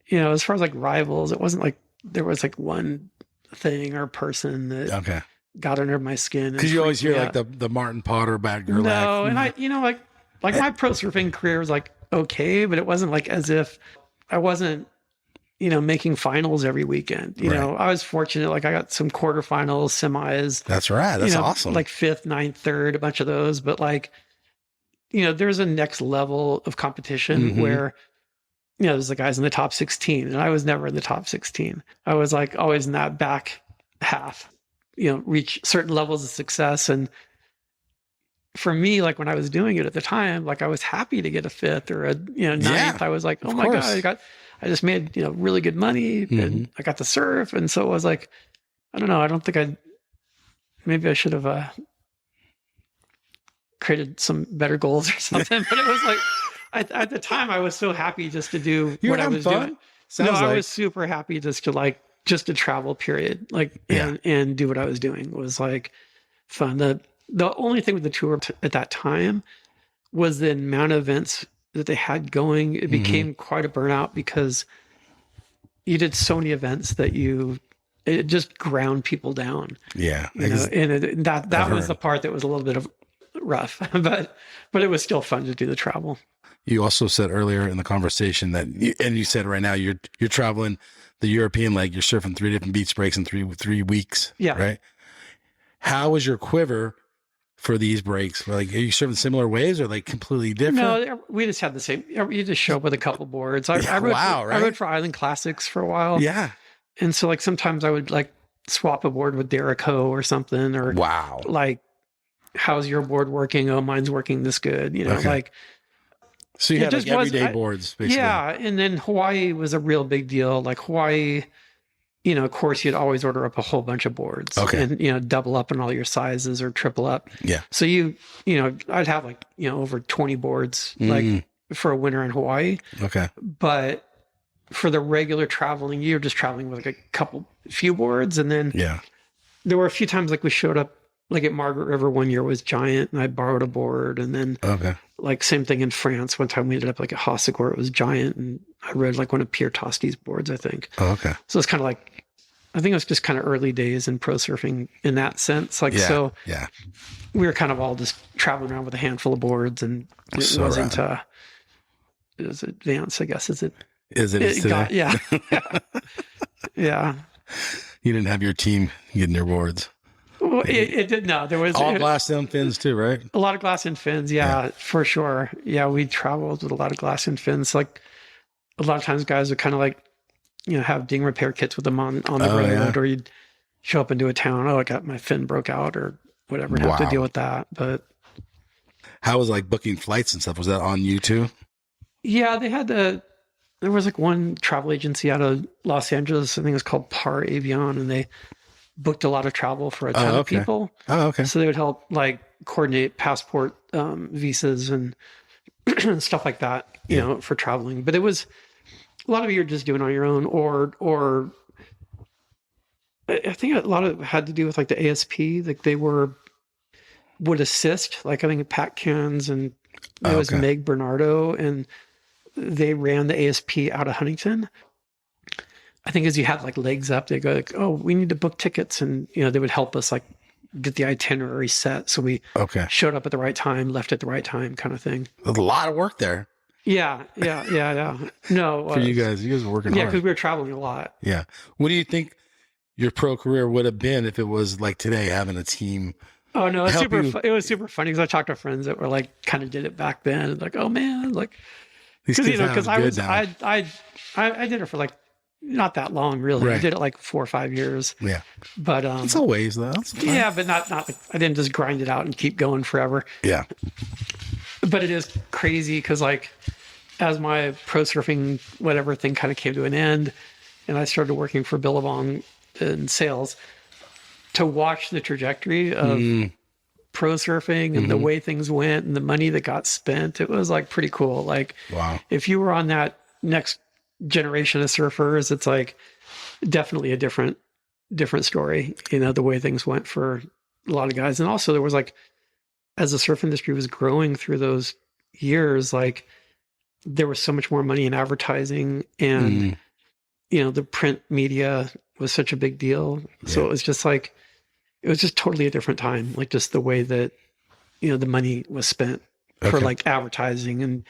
you know, as far as like rivals, it wasn't like there was like one thing or person that got under my skin. Because you always hear like the Martin Potter bad girl. No, and I, you know, like my pro surfing career was like okay, but it wasn't like as if I wasn't, you know, making finals every weekend. You know, I was fortunate. Like I got some quarterfinals, semis. That's right. That's awesome. Like 5th, 9th, 3rd, a bunch of those. But like, there's a next level of competition where, there's the guys in the top 16, and I was never in the top 16. I was like always in that back half, reach certain levels of success. And for me, like when I was doing it at the time, like I was happy to get a fifth or a, ninth. I was like, oh my God, I just made, really good money and I got to surf. And so it was like, I don't know. I don't think maybe I should have created some better goals or something, but it was like, at the time I was so happy just to do what I was doing. I was super happy just to travel, period. Like, and do what I was doing was like fun. The only thing with the tour at that time was the amount of events that they had going. It became quite a burnout because you did so many events that it just ground people down. Yeah. And that was the part that was a little bit of rough, but it was still fun to do the travel. You also said earlier in the conversation that, and you said right now you're traveling the European leg, you're surfing 3 different beach breaks in three weeks. Yeah. Right. How was your quiver for these breaks? Like, are you surfing similar waves or like completely different? No, we just had the same. You just show up with a couple boards. I rode for Island Classics for a while. Yeah. And so like sometimes I would like swap a board with Derico or something, or like, how's your board working? Oh, mine's working this good. Like. So you had like everyday boards, basically. Yeah. And then Hawaii was a real big deal. Like Hawaii, of course, you'd always order up a whole bunch of boards and, double up on all your sizes or triple up. Yeah. So I'd have like, over 20 boards like for a winter in Hawaii. Okay. But for the regular traveling, you're just traveling with like a few boards. And then there were a few times like we showed up like at Margaret River one year was giant and I borrowed a board. And then like same thing in France. One time we ended up like at Hossegor, it was giant. And I rode like one of Pierre Tosti's boards, I think. Oh, okay. So it's kind of like, I think it was just kind of early days in pro surfing in that sense. Like, we were kind of all just traveling around with a handful of boards and it wasn't, it was advanced, I guess. Is it today? Yeah. You didn't have your team getting their boards. Well, it did. No, there was all glass in fins too, right? A lot of glass in fins. Yeah, for sure. Yeah. We traveled with a lot of glass in fins. Like a lot of times guys would kind of like, have ding repair kits with them on the road, or you'd show up into a town. Oh, I got my fin broke out or whatever. Have to deal with that. But how was like booking flights and stuff? Was that on you too? Yeah, there was like one travel agency out of Los Angeles. I think it was called Par Avion, and they booked a lot of travel for a ton of people. Oh, okay. So they would help like coordinate passport visas and stuff like that, for traveling. But it was a lot of you're just doing on your own, or I think a lot of it had to do with like the ASP. Like they would assist. Like I think Pat Cans and there was Meg Bernardo, and they ran the ASP out of Huntington. I think as you had like legs up, they go like, oh, we need to book tickets. And, they would help us like get the itinerary set. So we showed up at the right time, left at the right time kind of thing. There's a lot of work there. Yeah. No. For you guys were working hard. Yeah, because we were traveling a lot. Yeah. What do you think your pro career would have been if it was like today, having a team? Oh, no, it was super funny because I talked to friends that were like, kind of did it back then. And like, oh man, like, because I did it for like, not that long, really. Right. I did it like 4 or 5 years. Yeah. But it's a ways though. Yeah, but not like I didn't just grind it out and keep going forever. Yeah. But it is crazy because like as my pro surfing whatever thing kind of came to an end and I started working for Billabong in sales, to watch the trajectory of pro surfing and the way things went and the money that got spent, it was like pretty cool. Like if you were on that next generation of surfers, it's like definitely a different story, the way things went for a lot of guys. And also there was like, as the surf industry was growing through those years, like there was so much more money in advertising and, the print media was such a big deal. So it was just like, it was just totally a different time. Like just the way that, the money was spent for like advertising and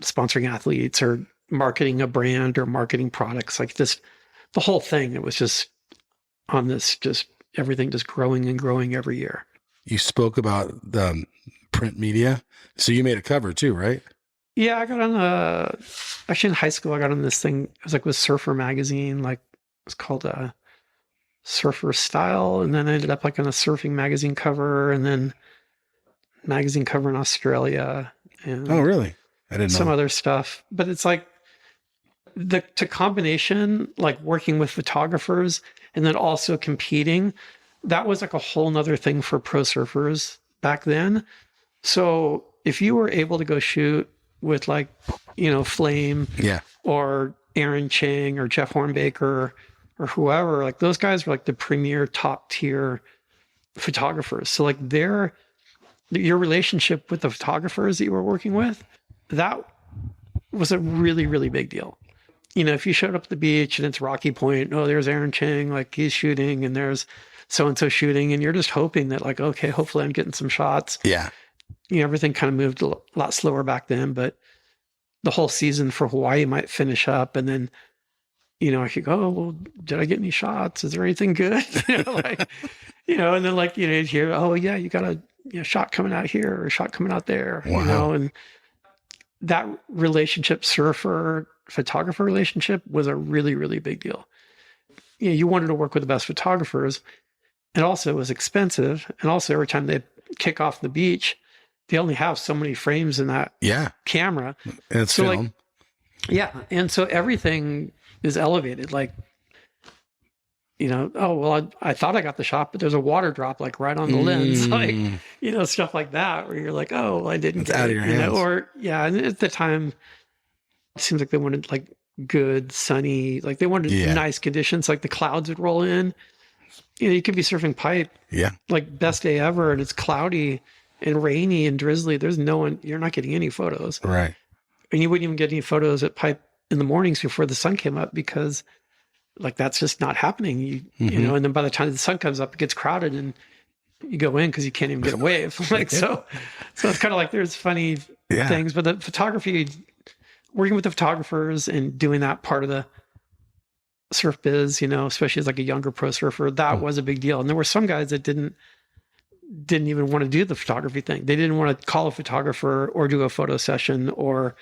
sponsoring athletes or marketing a brand or marketing products, like this, the whole thing. It was just on this, just everything just growing and growing every year. You spoke about the print media. So you made a cover too, right? Yeah, I got on actually in high school, I got on this thing. It was like with Surfer magazine, like it's called Surfer Style. And then I ended up like on a surfing magazine cover and then magazine cover in Australia. And Oh, really? I didn't know. some other stuff. But it's like the combination, like working with photographers and then also competing, that was like a whole nother thing for pro surfers back then. So if you were able to go shoot with like, Flame Yeah. or Aaron Chang or Jeff Hornbaker or whoever, like those guys were like the premier top tier photographers. So like your relationship with the photographers that you were working with, that was a really, really big deal. If you showed up at the beach and it's Rocky Point, oh, there's Aaron Chang, like he's shooting and there's so-and-so shooting. And you're just hoping that like, okay, hopefully I'm getting some shots. Yeah. Everything kind of moved a lot slower back then, but the whole season for Hawaii might finish up. And then, I could go, oh, well, did I get any shots? Is there anything good? And then like, you'd hear, oh yeah, you got a shot coming out here or a shot coming out there, Wow. and that relationship, surfer photographer relationship, was a really, really big deal. You wanted to work with the best photographers, and also it was expensive. And also every time they kick off the beach, they only have so many frames in that camera. And it's So, film. like, yeah. And so everything is elevated. Like, oh, well, I thought I got the shot, but there's a water drop like right on the lens. Like, stuff like that where you're like, oh, well, I didn't It's get out it. of your hands. And at the time, it seems like they wanted like good, sunny, like they wanted nice conditions, like the clouds would roll in. You could be surfing pipe, like best day ever, and it's cloudy and rainy and drizzly. There's you're not getting any photos. Right. And you wouldn't even get any photos at pipe in the mornings before the sun came up because like that's just not happening. And then by the time the sun comes up, it gets crowded and you go in because you can't even get a wave. So it's kind of like there's funny things, but the photography, working with the photographers and doing that part of the surf biz, especially as like a younger pro surfer, that was a big deal. And there were some guys that didn't even want to do the photography thing. They didn't want to call a photographer or do a photo session or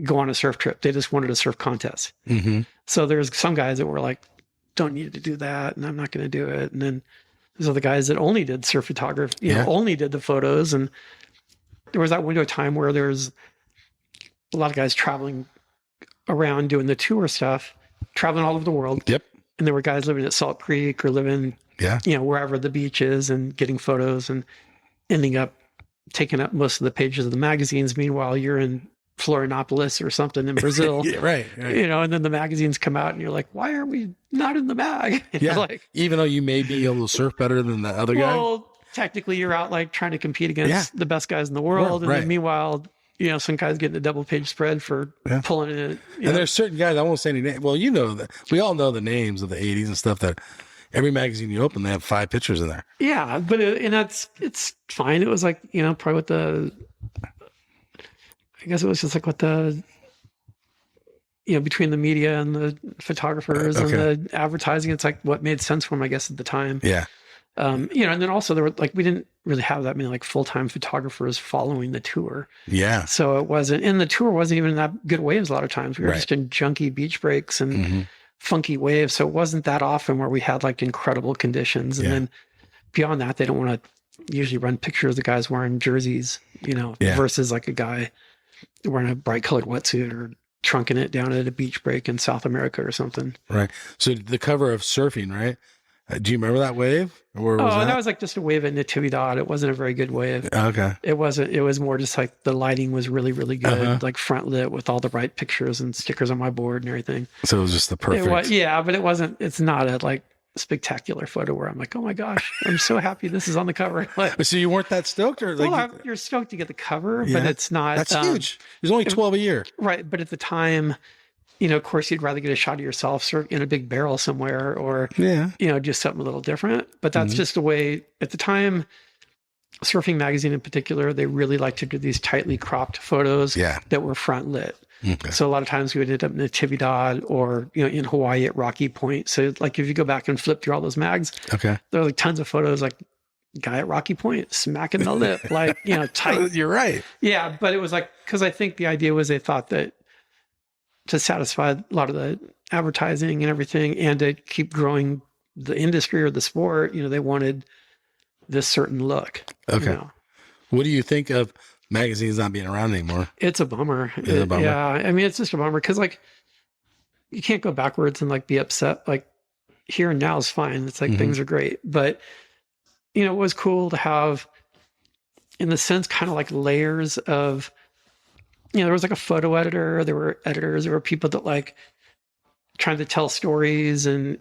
go on a surf trip. They just wanted a surf contest. Mm-hmm. So there's some guys that were like, don't need to do that. And I'm not going to do it. And then there's other guys that only did surf photography, only did the photos. And there was that window of time where there's a lot of guys traveling around doing the tour stuff, traveling all over the world. Yep. And there were guys living at Salt Creek or living, wherever the beach is and getting photos and ending up taking up most of the pages of the magazines. Meanwhile, you're in Florianopolis or something in Brazil. Right. And then the magazines come out and you're like, why are we not in the mag? Like, even though you may be able to surf better than the other guy. Well, technically you're out like trying to compete against the best guys in the world. And then meanwhile, some guys getting a double page spread for pulling it. And there's certain guys, I won't say any names. Well, that we all know the names of the 80s and stuff that every magazine you open, they have 5 pictures in there. Yeah. But it's fine. It was like, probably with I guess it was just like what between the media and the photographers and the advertising, it's like what made sense for them, I guess, at the time. Yeah. And then also there were like, we didn't really have that many like full-time photographers following the tour. Yeah. So it wasn't, and the tour wasn't even that good waves a lot of times. We were just in junky beach breaks and funky waves. So it wasn't that often where we had like incredible conditions. And then beyond that, they don't want to usually run pictures of the guys wearing jerseys, versus like a guy wearing a bright colored wetsuit or trunking it down at a beach break in South America or something. Right. So the cover of Surfing, right? Do you remember that wave? Or was that was like just a wave at Natividad. It wasn't a very good wave. Okay. It wasn't. It was more just like the lighting was really, really good, like front lit with all the bright pictures and stickers on my board and everything. So it was just the perfect. But it wasn't. It's not a like spectacular photo where I'm like, oh my gosh, I'm so happy this is on the cover. Like, so you weren't that stoked, or like you're stoked to get the cover, but it's not. That's huge. There's only 12 a year, right? But at the time, of course, you'd rather get a shot of yourself sort of in a big barrel somewhere, or just something a little different. But that's just the way at the time. Surfing Magazine in particular, they really liked to do these tightly cropped photos that were front lit. Okay. So a lot of times we would end up in Natividad or in Hawaii at Rocky Point. So like if you go back and flip through all those mags, there are like tons of photos like guy at Rocky Point smacking the lip, like, tight. You're right. Yeah. But it was like, because I think the idea was they thought that to satisfy a lot of the advertising and everything and to keep growing the industry or the sport, they wanted this certain look. Okay. What do you think of magazines not being around anymore? It's a bummer. It's a bummer. Yeah. I mean, it's just a bummer because, like, you can't go backwards and, like, be upset. Like, here and now is fine. It's like things are great. But, it was cool to have, in the sense, kind of like layers of, there was like a photo editor, there were editors, there were people that like trying to tell stories and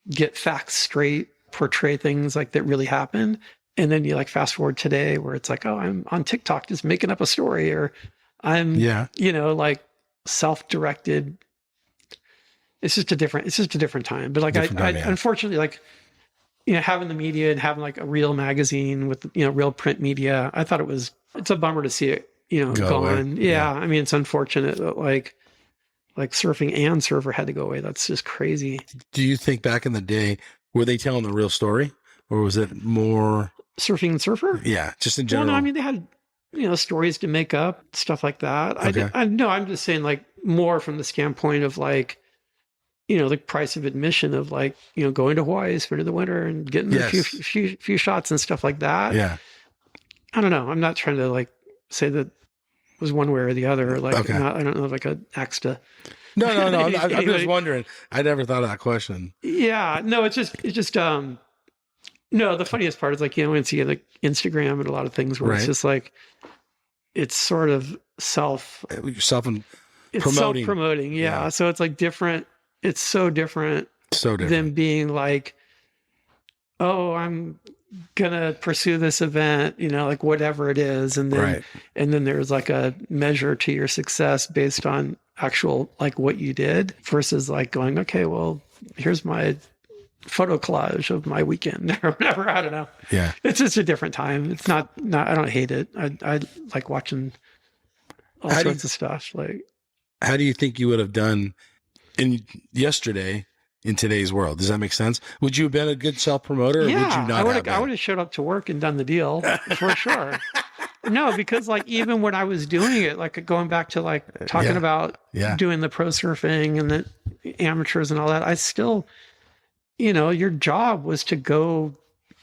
get facts straight, portray things like that really happened. And then you like fast forward today where it's like, oh, I'm on TikTok just making up a story, or I'm, like self-directed. It's just a different time. But like, I unfortunately, like, having the media and having like a real magazine with, real print media, I thought it's a bummer to see it, gone. Yeah. I mean, it's unfortunate that like surfing and surfer had to go away. That's just crazy. Do you think back in the day, were they telling the real story, or was it more surfing and surfer? Yeah. Just in general. Well, no, I mean, they had, stories to make up, stuff like that. Okay. I'm just saying like more from the standpoint of like, the price of admission of like, going to Hawaii, spending the winter and getting a few shots and stuff like that. Yeah. I don't know. I'm not trying to like say that was one way or the other. Like, I don't know, like an axe to. No. I'm just wondering. I never thought of that question. Yeah. No, it's just, no, the funniest part is like, when you see like Instagram and a lot of things where it's just like, it's sort of self-promoting. Yeah. So it's like different. It's so different than being like, oh, I'm gonna pursue this event, like whatever it is, and then there's like a measure to your success based on actual like what you did versus like going, okay, well, here's my photo collage of my weekend or whatever. I don't know. Yeah, it's just a different time. It's not. I don't hate it. I like watching all sorts of stuff. Like, how do you think you would have done yesterday in today's world? Does that make sense? Would you have been a good self-promoter, or would you not I would have showed up to work and done the deal for sure. No, because like even when I was doing it, like going back to like talking about doing the pro surfing and the amateurs and all that, I still, your job was to go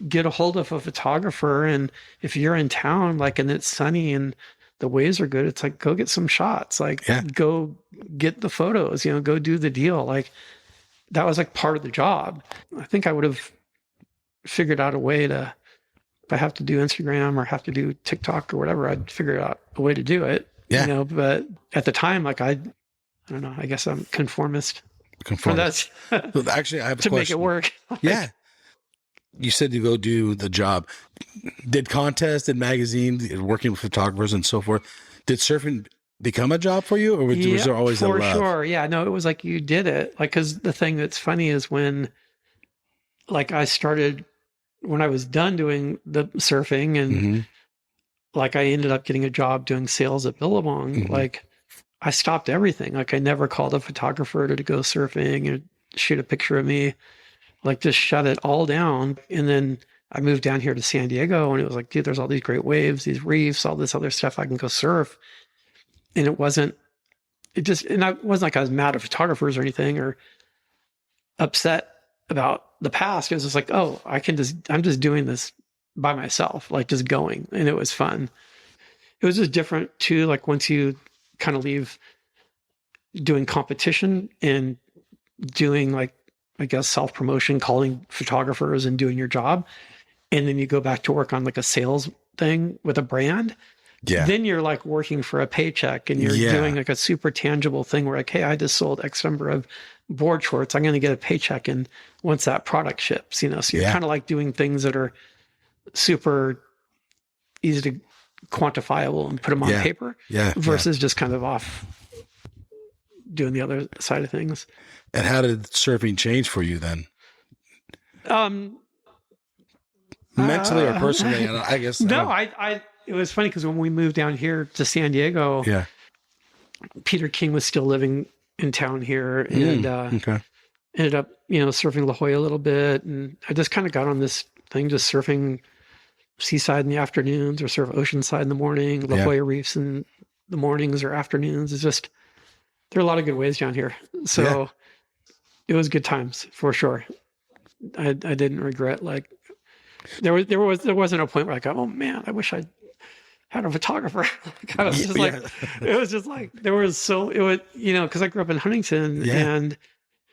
get a hold of a photographer, and if you're in town, like, and it's sunny and the waves are good, it's like, go get some shots, like go get the photos, go do the deal. Like that was like part of the job. I think I would have figured out a way to, if I have to do Instagram or have to do TikTok or whatever, I'd figure out a way to do it, but at the time, like I don't know, I guess I'm conformist. That's actually, I have a to question. Make it work. Yeah. You said to go do the job. Did contests, did magazines, working with photographers and so forth, did surfing become a job for you, or was there always a love? For sure. Yeah, no, it was like you did it. Like, because the thing that's funny is when, like, when I was done doing the surfing and like I ended up getting a job doing sales at Billabong, like I stopped everything. Like I never called a photographer to go surfing and shoot a picture of me. Like just shut it all down. And then I moved down here to San Diego and it was like, dude, there's all these great waves, these reefs, all this other stuff I can go surf. And it wasn't like I was mad at photographers or anything or upset about the past. It was just like, oh, I'm just doing this by myself, like just going. And it was fun. It was just different too. Like once you kind of leave doing competition and doing like, I guess, self-promotion, calling photographers and doing your job. And then you go back to work on like a sales thing with a brand. Yeah. Then you're like working for a paycheck and you're doing like a super tangible thing where like, hey, I just sold X number of board shorts. I'm going to get a paycheck. And once that product ships, so you're kind of like doing things that are super easy to quantifiable and put them on paper versus just kind of off doing the other side of things. And how did surfing change for you then? Mentally or personally? I guess. It was funny because when we moved down here to San Diego, Peter King was still living in town here and ended up, surfing La Jolla a little bit. And I just kind of got on this thing, just surfing Seaside in the afternoons or surf Oceanside in the morning, La Yeah. Jolla Reefs in the mornings or afternoons. It's just, there are a lot of good waves down here. So it was good times for sure. I didn't regret, like, there wasn't a point where like, oh man, I wish I had a photographer. Like, I was just like, it was just like, there was so, it would, cause I grew up in Huntington and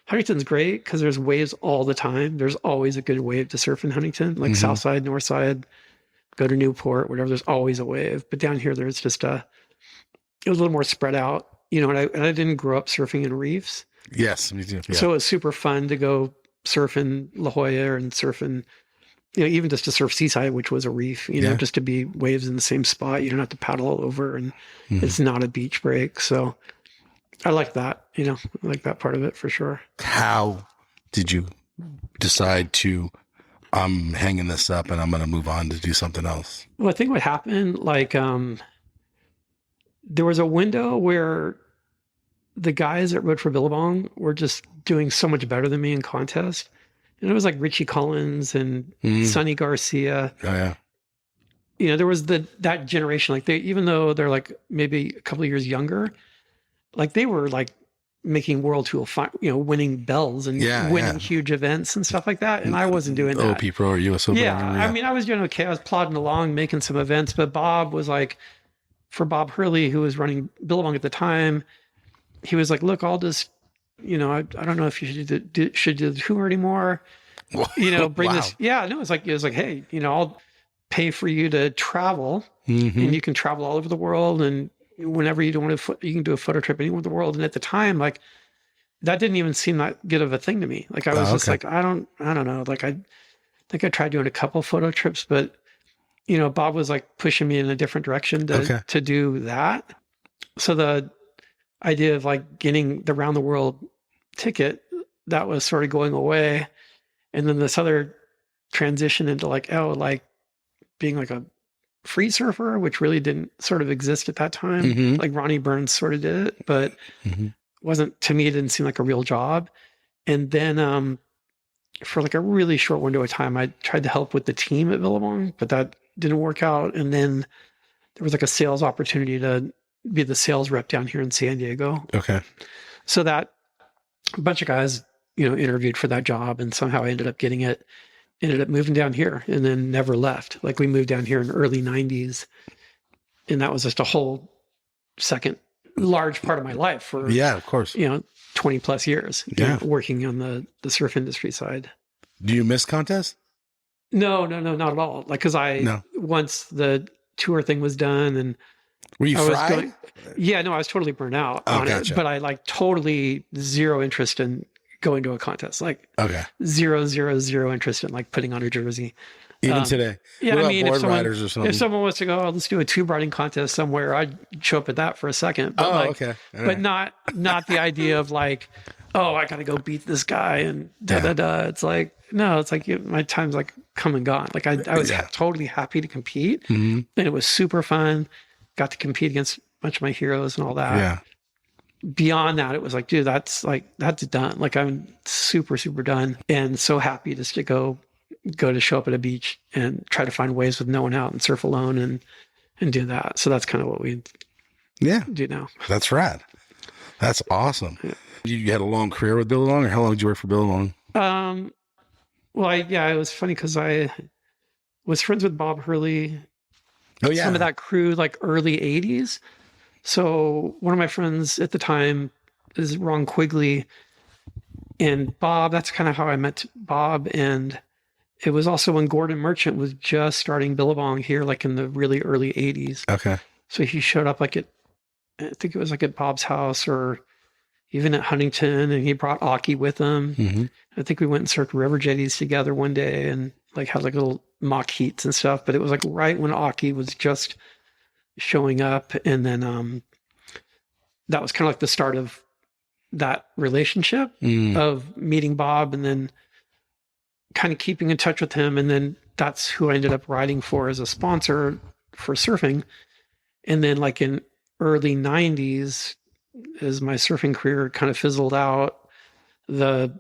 Huntington's great because there's waves all the time. There's always a good wave to surf in Huntington, like South Side, North Side, go to Newport, whatever. There's always a wave. But down here, there's just it was a little more spread out, and I didn't grow up surfing in reefs. Yes, me too. Yeah. So it was super fun to go surf in La Jolla and surf in, even just to surf Seaside, which was a reef, just to be waves in the same spot. You don't have to paddle all over and it's not a beach break. So I like that, I like that part of it for sure. How did you decide to, I'm hanging this up and I'm going to move on to do something else? Well, I think what happened, like, there was a window where the guys that rode for Billabong were just doing so much better than me in contest. And it was like Richie Collins and Sonny Garcia. Oh, yeah. There was that generation, like even though they're like maybe a couple of years younger, like they were like making World Tour, winning bells and winning huge events and stuff like that. And I wasn't doing that. OP Pro or US Open. Yeah. I mean, I was doing okay. I was plodding along, making some events, but Bob was like, for Bob Hurley, who was running Billabong at the time, he was like, look, I'll just, I don't know if you should do the tour anymore. Bring this. Yeah, no, it was like, hey, I'll pay for you to travel and you can travel all over the world. And whenever you want to, you can do a photo trip anywhere in the world. And at the time, like, that didn't even seem that good of a thing to me. Like, I was just like, I don't know. Like, I think I tried doing a couple photo trips, but Bob was like pushing me in a different direction to do that. So the idea of like getting the round the world ticket, that was sort of going away. And then this other transition into like being like a free surfer, which really didn't sort of exist at that time. Like Ronnie Burns sort of did it, but wasn't, to me, it didn't seem like a real job. And then for like a really short window of time, I tried to help with the team at Billabong, but that didn't work out. And then there was like a sales opportunity to be the sales rep down here in San Diego. Okay. So that a bunch of guys, interviewed for that job, and somehow I ended up getting it, ended up moving down here and then never left. Like, we moved down here in the early 90s, and that was just a whole second large part of my life for, of course, 20 plus years, working on the surf industry side. Do you miss contests? No, not at all. Like, cause once the tour thing was done and were you fried? I was totally burnt out on it, but I like totally zero interest in going to a contest. Like, zero interest in like putting on a jersey. Even today. Yeah. What I mean, if someone wants to go, let's do a tube riding contest somewhere, I'd show up at that for a second. But but not the idea of like, oh, I got to go beat this guy and It's like, no, it's like my time's like come and gone. Like, I was totally happy to compete, and it was super fun. Got to compete against a bunch of my heroes and all that. Yeah. Beyond that, it was like, dude, that's done. Like, I'm super, super done, and so happy just to go to show up at a beach and try to find waves with no one out and surf alone and do that. So that's kind of what we do now. That's rad. That's awesome. Yeah. You had a long career with Billabong, or how long did you work for Billabong? Well, it was funny because I was friends with Bob Hurley. Oh, yeah. Some of that crew, like early 80s. So one of my friends at the time is Ron Quigley, and Bob, that's kind of how I met Bob. And it was also when Gordon Merchant was just starting Billabong here, like in the really early 80s. Okay. So he showed up like I think it was like at Bob's house or even at Huntington, and he brought Aki with him. I think we went and surfed river jetties together one day and like had like little mock heats and stuff, but it was like right when Aki was just showing up. And then that was kind of like the start of that relationship of meeting Bob and then kind of keeping in touch with him. And then that's who I ended up riding for as a sponsor for surfing. And then like in early 90s, as my surfing career kind of fizzled out, the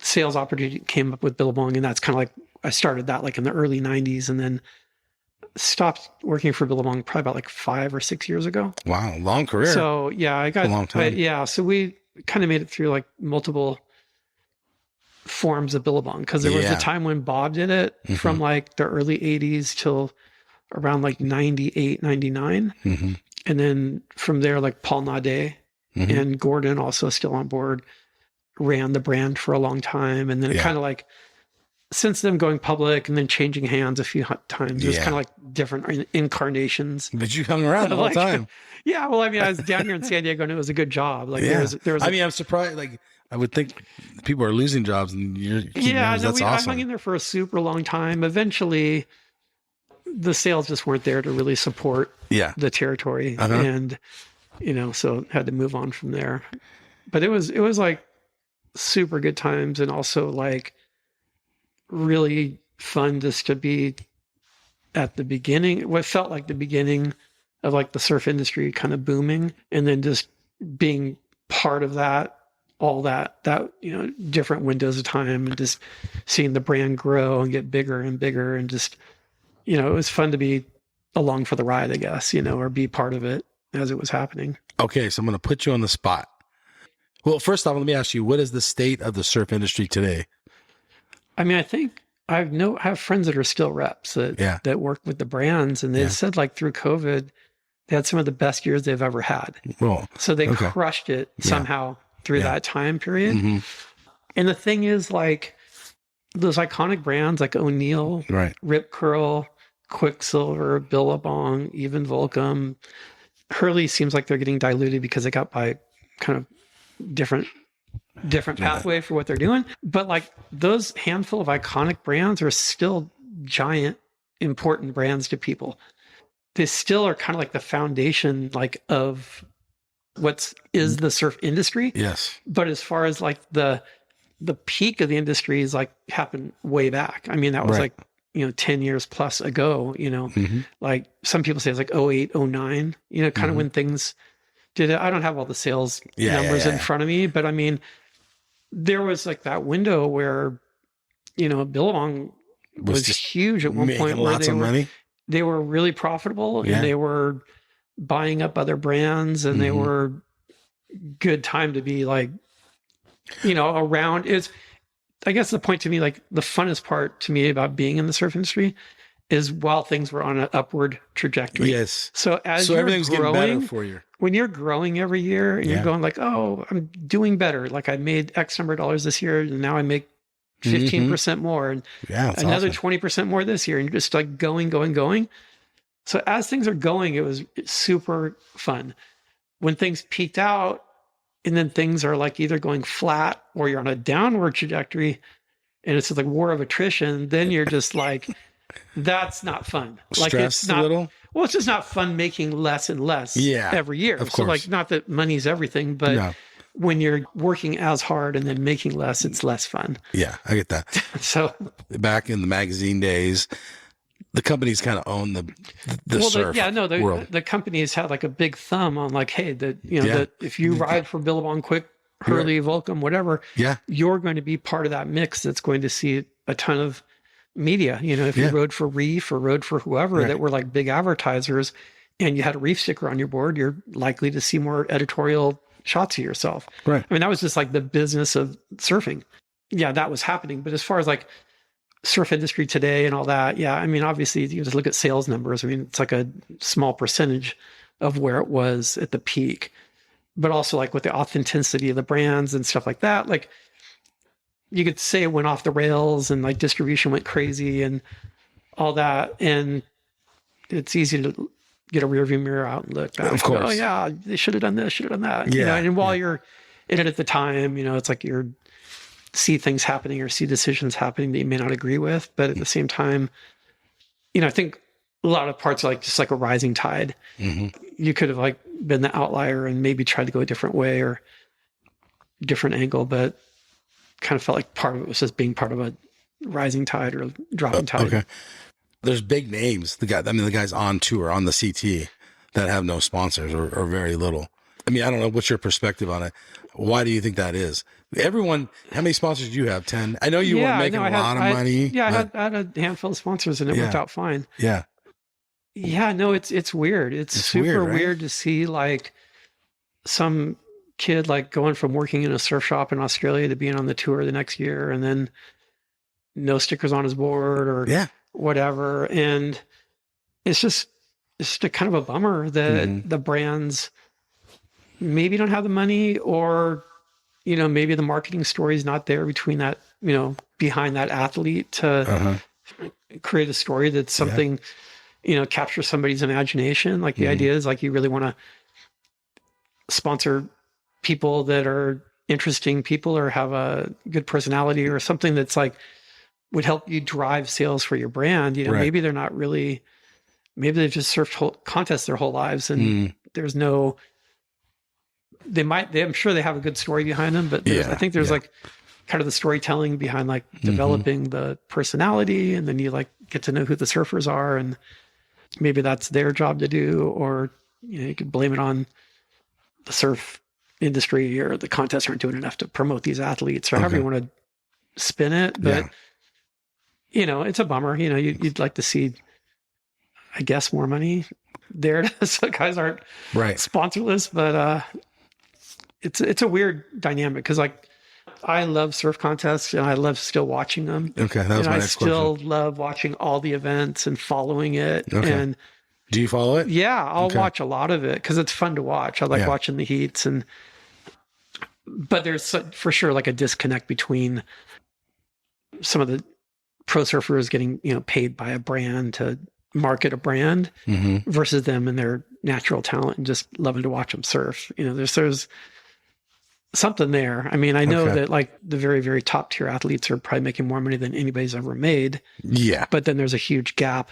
sales opportunity came up with Billabong, and that's kind of like I started that like in the early 90s and then stopped working for Billabong probably about like 5 or 6 years ago. Wow. Long career. So yeah, I got a long time. yeah. So we kind of made it through like multiple forms of Billabong because there was a time when Bob did it from like the early 80s till around like 98, 99. And then from there, like Paul Nadet and Gordon, also still on board, ran the brand for a long time. And then it kind of like, since them going public and then changing hands a few times, there's kind of like different incarnations. But you hung around the whole time. Yeah. Well, I mean, I was down here in San Diego and it was a good job. Like there was I mean, I'm surprised. Like I would think people are losing jobs and you're keeping yours. That's awesome. I hung in there for a super long time. Eventually the sales just weren't there to really support the territory. And, you know, so had to move on from there. But it was like super good times and also like really fun just to be at the beginning, what felt like the beginning of like the surf industry kind of booming, and then just being part of that, all that, you know, different windows of time and just seeing the brand grow and get bigger and bigger. And just, you know, it was fun to be along for the ride, I guess, you know, or be part of it as it was happening. Okay. So I'm going to put you on the spot. Well, first off, let me ask you, what is the state of the surf industry today? I mean, I think I have friends that are still reps that work with the brands, and they said like through COVID, they had some of the best years they've ever had. Well, so they crushed it somehow through that time period. And the thing is, like those iconic brands like O'Neill, Rip Curl, Quicksilver, Billabong, even Volcom, Hurley seems like they're getting diluted because they got by kind of different pathway for what they're doing. But like those handful of iconic brands are still giant, important brands to people. They still are kind of like the foundation, like of is the surf industry. Yes. But as far as like the peak of the industry is like happened way back. I mean, that was like, you know, 10 years plus ago, you know, like some people say it's like 08, 09, you know, kind of when things did it. I don't have all the sales numbers in front of me, but I mean, there was like that window where, you know, Billabong was huge at one point where they were really profitable and they were buying up other brands and they were good time to be like, you know, around. It's, I guess the point to me, like the funnest part to me about being in the surf industry is while things were on an upward trajectory. Yes. So you're everything's growing, getting better for you. When you're growing every year and you're going like, oh, I'm doing better. Like I made X number of dollars this year and now I make 15% more and another 20% more this year. And you're just like going. So as things are going, it's super fun. When things peaked out and then things are like either going flat or you're on a downward trajectory and it's like war of attrition, then you're just like, that's not fun. Like stressed it's not, a little? Well, it's just not fun making less and less every year. Of so like, not that money's everything, but when you're working as hard and then making less, it's less fun. Yeah, I get that. So back in the magazine days, the companies kind of own the surf world. The companies had like a big thumb on like, hey, that if you ride for Billabong, Quick, Hurley, Volcom, whatever, you're going to be part of that mix that's going to see a ton of media. You know, if you rode for Reef or rode for whoever that were like big advertisers and you had a Reef sticker on your board, you're likely to see more editorial shots of yourself. Right. I mean, that was just like the business of surfing. Yeah, that was happening. But as far as like surf industry today and all that, I mean, obviously you just look at sales numbers. I mean, it's like a small percentage of where it was at the peak, but also like with the authenticity of the brands and stuff like that, like you could say it went off the rails and like distribution went crazy and all that. And it's easy to get a rearview mirror out and look back. Of course. Oh yeah, they should have done this, should have done that. You know, and while you're in it at the time, you know, it's like you're see things happening or see decisions happening that you may not agree with. But at the same time, you know, I think a lot of parts are like just like a rising tide. You could have like been the outlier and maybe tried to go a different way or different angle, but kind of felt like part of it was just being part of a rising tide or a dropping tide. Okay. There's big names. The guys on tour on the CT that have no sponsors or very little. I mean, I don't know. What's your perspective on it? Why do you think that is? Everyone, how many sponsors do you have? 10? I know you weren't making a lot of money. Yeah, I had a handful of sponsors and it worked out fine. Yeah. Yeah, no, it's weird. It's super weird to see like some kid like going from working in a surf shop in Australia to being on the tour the next year and then no stickers on his board or whatever. And it's just a kind of a bummer that the brands maybe don't have the money, or, you know, maybe the marketing story is not there between that, you know, behind that athlete to create a story that's something, you know, capture somebody's imagination. Like the idea is like, you really want to sponsor people that are interesting people or have a good personality or something that's like, would help you drive sales for your brand. You know, maybe they're not really, maybe they've just surfed contests their whole lives and there's no, I'm sure they have a good story behind them, but I think there's like kind of the storytelling behind like developing the personality, and then you like get to know who the surfers are, and maybe that's their job to do, or, you know, you could blame it on the surf industry or the contests aren't doing enough to promote these athletes, or however you want to spin it. But, you know, it's a bummer. You know, you'd like to see, I guess, more money there. So guys aren't sponsorless, but it's a weird dynamic because like I love surf contests and I love still watching them. Okay, that was my next question. I still love watching all the events and following it. Okay. And do you follow it? Yeah, I'll watch a lot of it because it's fun to watch. I like watching the heats, but there's for sure like a disconnect between some of the pro surfers getting, you know, paid by a brand to market a brand versus them and their natural talent and just loving to watch them surf. You know, there's something there. I mean, I know that like the very, very top tier athletes are probably making more money than anybody's ever made. Yeah. But then there's a huge gap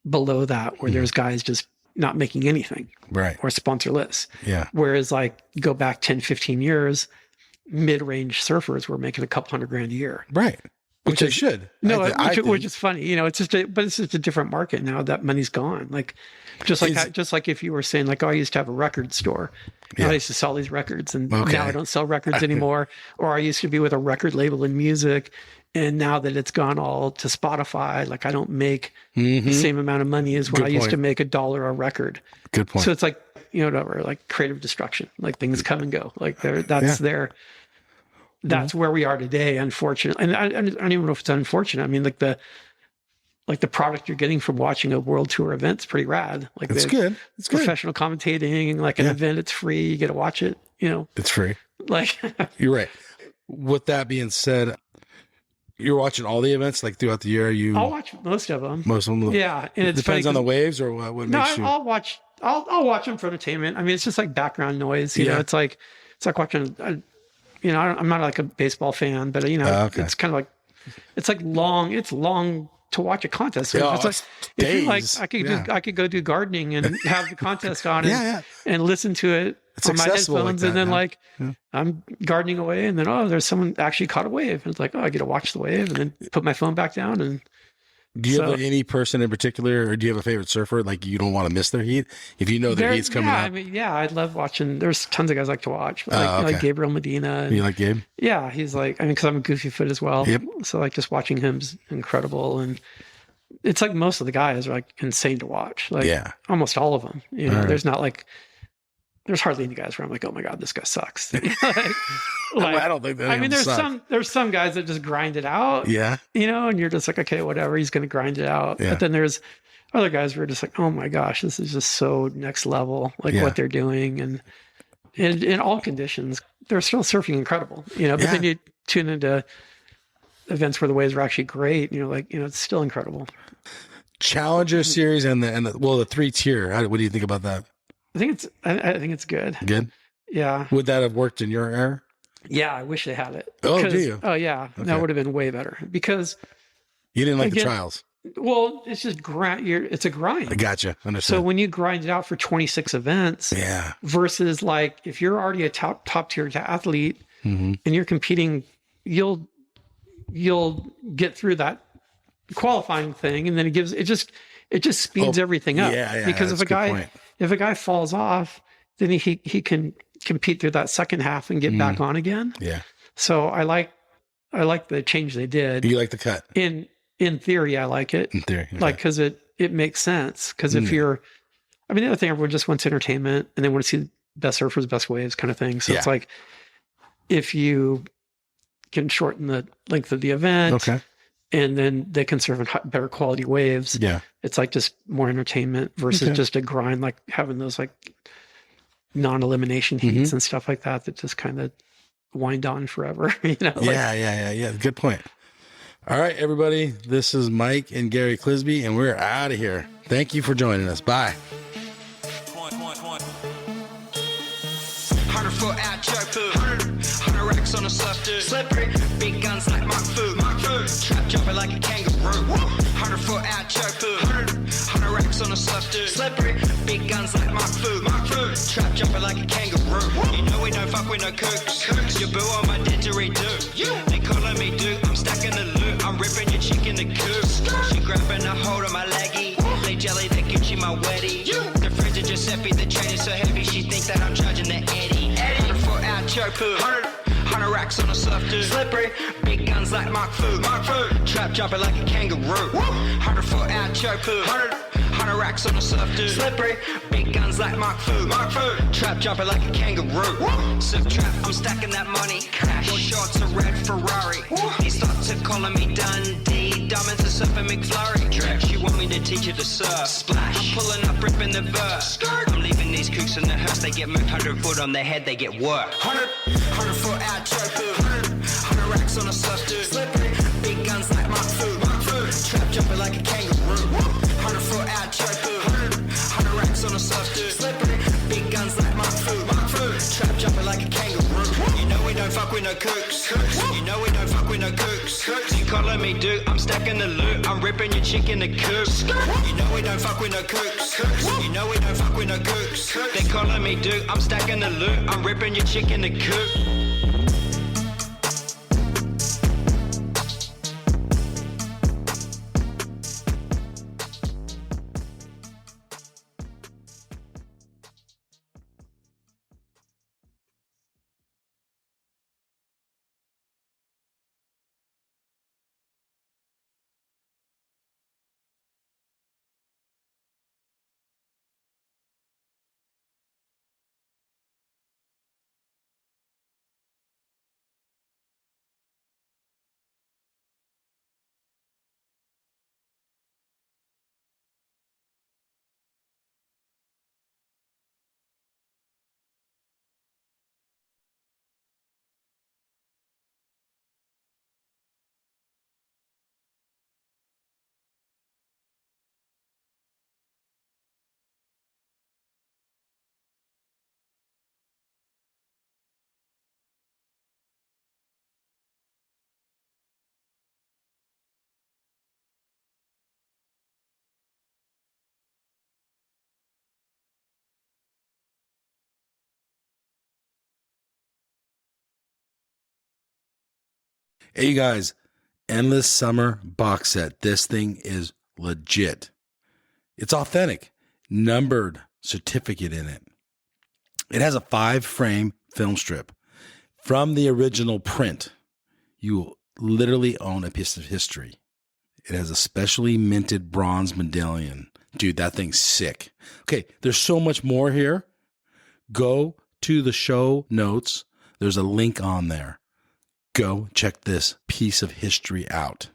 below that where there's guys just not making anything. Right. Or sponsorless. Yeah. Whereas like go back 10, 15 years, mid-range surfers were making a couple $100,000 a year. Right. Which they should. No, which is funny. You know, it's just it's just a different market now. That money's gone. Like, just like if you were saying like, oh, I used to have a record store. I used to sell these records, and now I don't sell records anymore. Or I used to be with a record label in music, and now that it's gone all to Spotify, like I don't make the same amount of money as when I used to make $1 a record. Good point. So it's like, you know, whatever, like creative destruction. Like things come and go. Like that's where we are today, unfortunately. And I don't even know if it's unfortunate. I mean, like the product you're getting from watching a world tour event's pretty rad. Like it's good. It's professional commentating, like an event, it's free. You get to watch it, you know. It's free. Like you're right. With that being said, you're watching all the events like throughout the year. I'll watch most of them. Most of them. Yeah. And it depends on the waves or what makes you. I'll watch them for entertainment. I mean, it's just like background noise. You know, it's like watching you know, I'm not like a baseball fan, but you know, it's kind of like, it's long to watch a contest. So it's like, if you're like, I could go do gardening and have the contest on and listen to it on my headphones. And then I'm gardening away and then, there's someone actually caught a wave. And it's like, I get to watch the wave and then put my phone back down. And do you have any person in particular, or do you have a favorite surfer? Like you don't want to miss their heat if you know their heat's coming up? I mean, I love watching. There's tons of guys I like to watch. Like Gabriel Medina. You like Gabe? Yeah, he's like, I mean, because I'm a goofy foot as well. Yep. So like just watching him's incredible, and it's like most of the guys are like insane to watch. Like almost all of them. You know, there's not like. There's hardly any guys where I'm like, oh my God, this guy sucks. I don't think that. I mean, there's some guys that just grind it out. Yeah. You know, and you're just like, okay, whatever, he's going to grind it out. Yeah. But then there's other guys who are just like, oh my gosh, this is just so next level, like what they're doing, and in all conditions, they're still surfing incredible. You know, but then you tune into events where the waves are actually great. You know, like it's still incredible. Challenger Series and the 3-tier. What do you think about that? I think it's good. Good? Yeah. Would that have worked in your era? Yeah, I wish they had it. Oh, do you? Oh, yeah. Okay. That would have been way better because... You didn't like the trials? Well, it's just it's a grind. I gotcha. Understood. So when you grind it out for 26 events versus like if you're already a top tier athlete and you're competing, you'll get through that qualifying thing, and then it just speeds everything up. Yeah, because if a guy falls off, then he can compete through that second half and get back on again. Yeah. So I like the change they did. You like the cut? In theory, I like it. In theory. Okay. Like, because it makes sense. Because if you're, I mean, the other thing, everyone just wants entertainment and they want to see best surfers, best waves kind of thing. So it's like, if you can shorten the length of the event, Okay. and then they can serve in better quality waves. Yeah. It's like just more entertainment versus just a grind, like having those like non-elimination heats and stuff like that just kind of wind on forever. You know? Yeah. Good point. All right, everybody. This is Mike and Gary Clisby, and we're out of here. Thank you for joining us. Bye. 100-foot out joke poo. 100 racks on a surf dude. Slippery, big guns like Mark Fu. Trap jumping like a kangaroo. 100-foot out joke poo. 100 racks on a surf dude. Slippery, big guns like Mark Fu. Trap jumping like a kangaroo. You know we don't fuck with no kooks. Your boo on my didgeridoo. They calling me dude. I'm stacking the loot. I'm ripping your chick in the coop. She grabbing a hold of my leggy. They jelly, they Gucci my weddy. The friends of Giuseppe, the chain is so heavy. She think that I'm charging the Eddie. 100-foot out choke poo. 100 racks on a surf dude. Slippery, big guns like Mark Fu. Trap jumping like a kangaroo. 100-foot out choke poo. 100 racks on a surf dude. Slippery, big guns like Mark Fu. Trap jumping like a kangaroo. Surf trap, I'm stacking that money. Cash. Your shorts a red Ferrari. He starts to calling me Dundee. Diamonds are surfing McFlurry. She want me to teach her to surf. Splash. I'm pulling up, ripping the verse. I'm leaving these kooks in the hearse. They get moved 100 foot on their head. They get work. 100-foot out choke poo. 100 racks on a surf dude. Slippery, big guns like Mark Fu. Trap jumping like a kangaroo. 100-foot out choke poo. 100 racks on a surf dude. Slippery, big guns like Mark Fu. Trap jumping like a kangaroo. You know we don't fuck with no kooks. You know we don't fuck with no kooks. You calling me dude, I'm stacking the loot. I'm ripping your chick in the coop. You know we don't fuck with no kooks. You know we don't fuck with no kooks. They calling me dude, I'm stacking the loot. I'm ripping your chick in the coop. Hey, you guys, Endless Summer box set. This thing is legit. It's authentic, numbered certificate in it. It has a 5-frame film strip from the original print. You will literally own a piece of history. It has a specially minted bronze medallion. Dude, that thing's sick. Okay, there's so much more here. Go to the show notes. There's a link on there. Go check this piece of history out.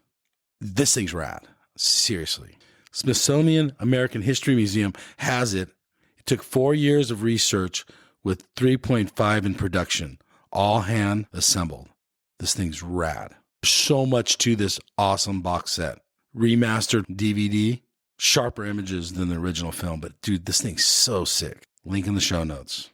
This thing's rad. Seriously. Smithsonian American History Museum has it. It took 4 years of research with 3.5 in production, all hand assembled. This thing's rad. So much to this awesome box set. Remastered DVD, sharper images than the original film, but dude, this thing's so sick. Link in the show notes.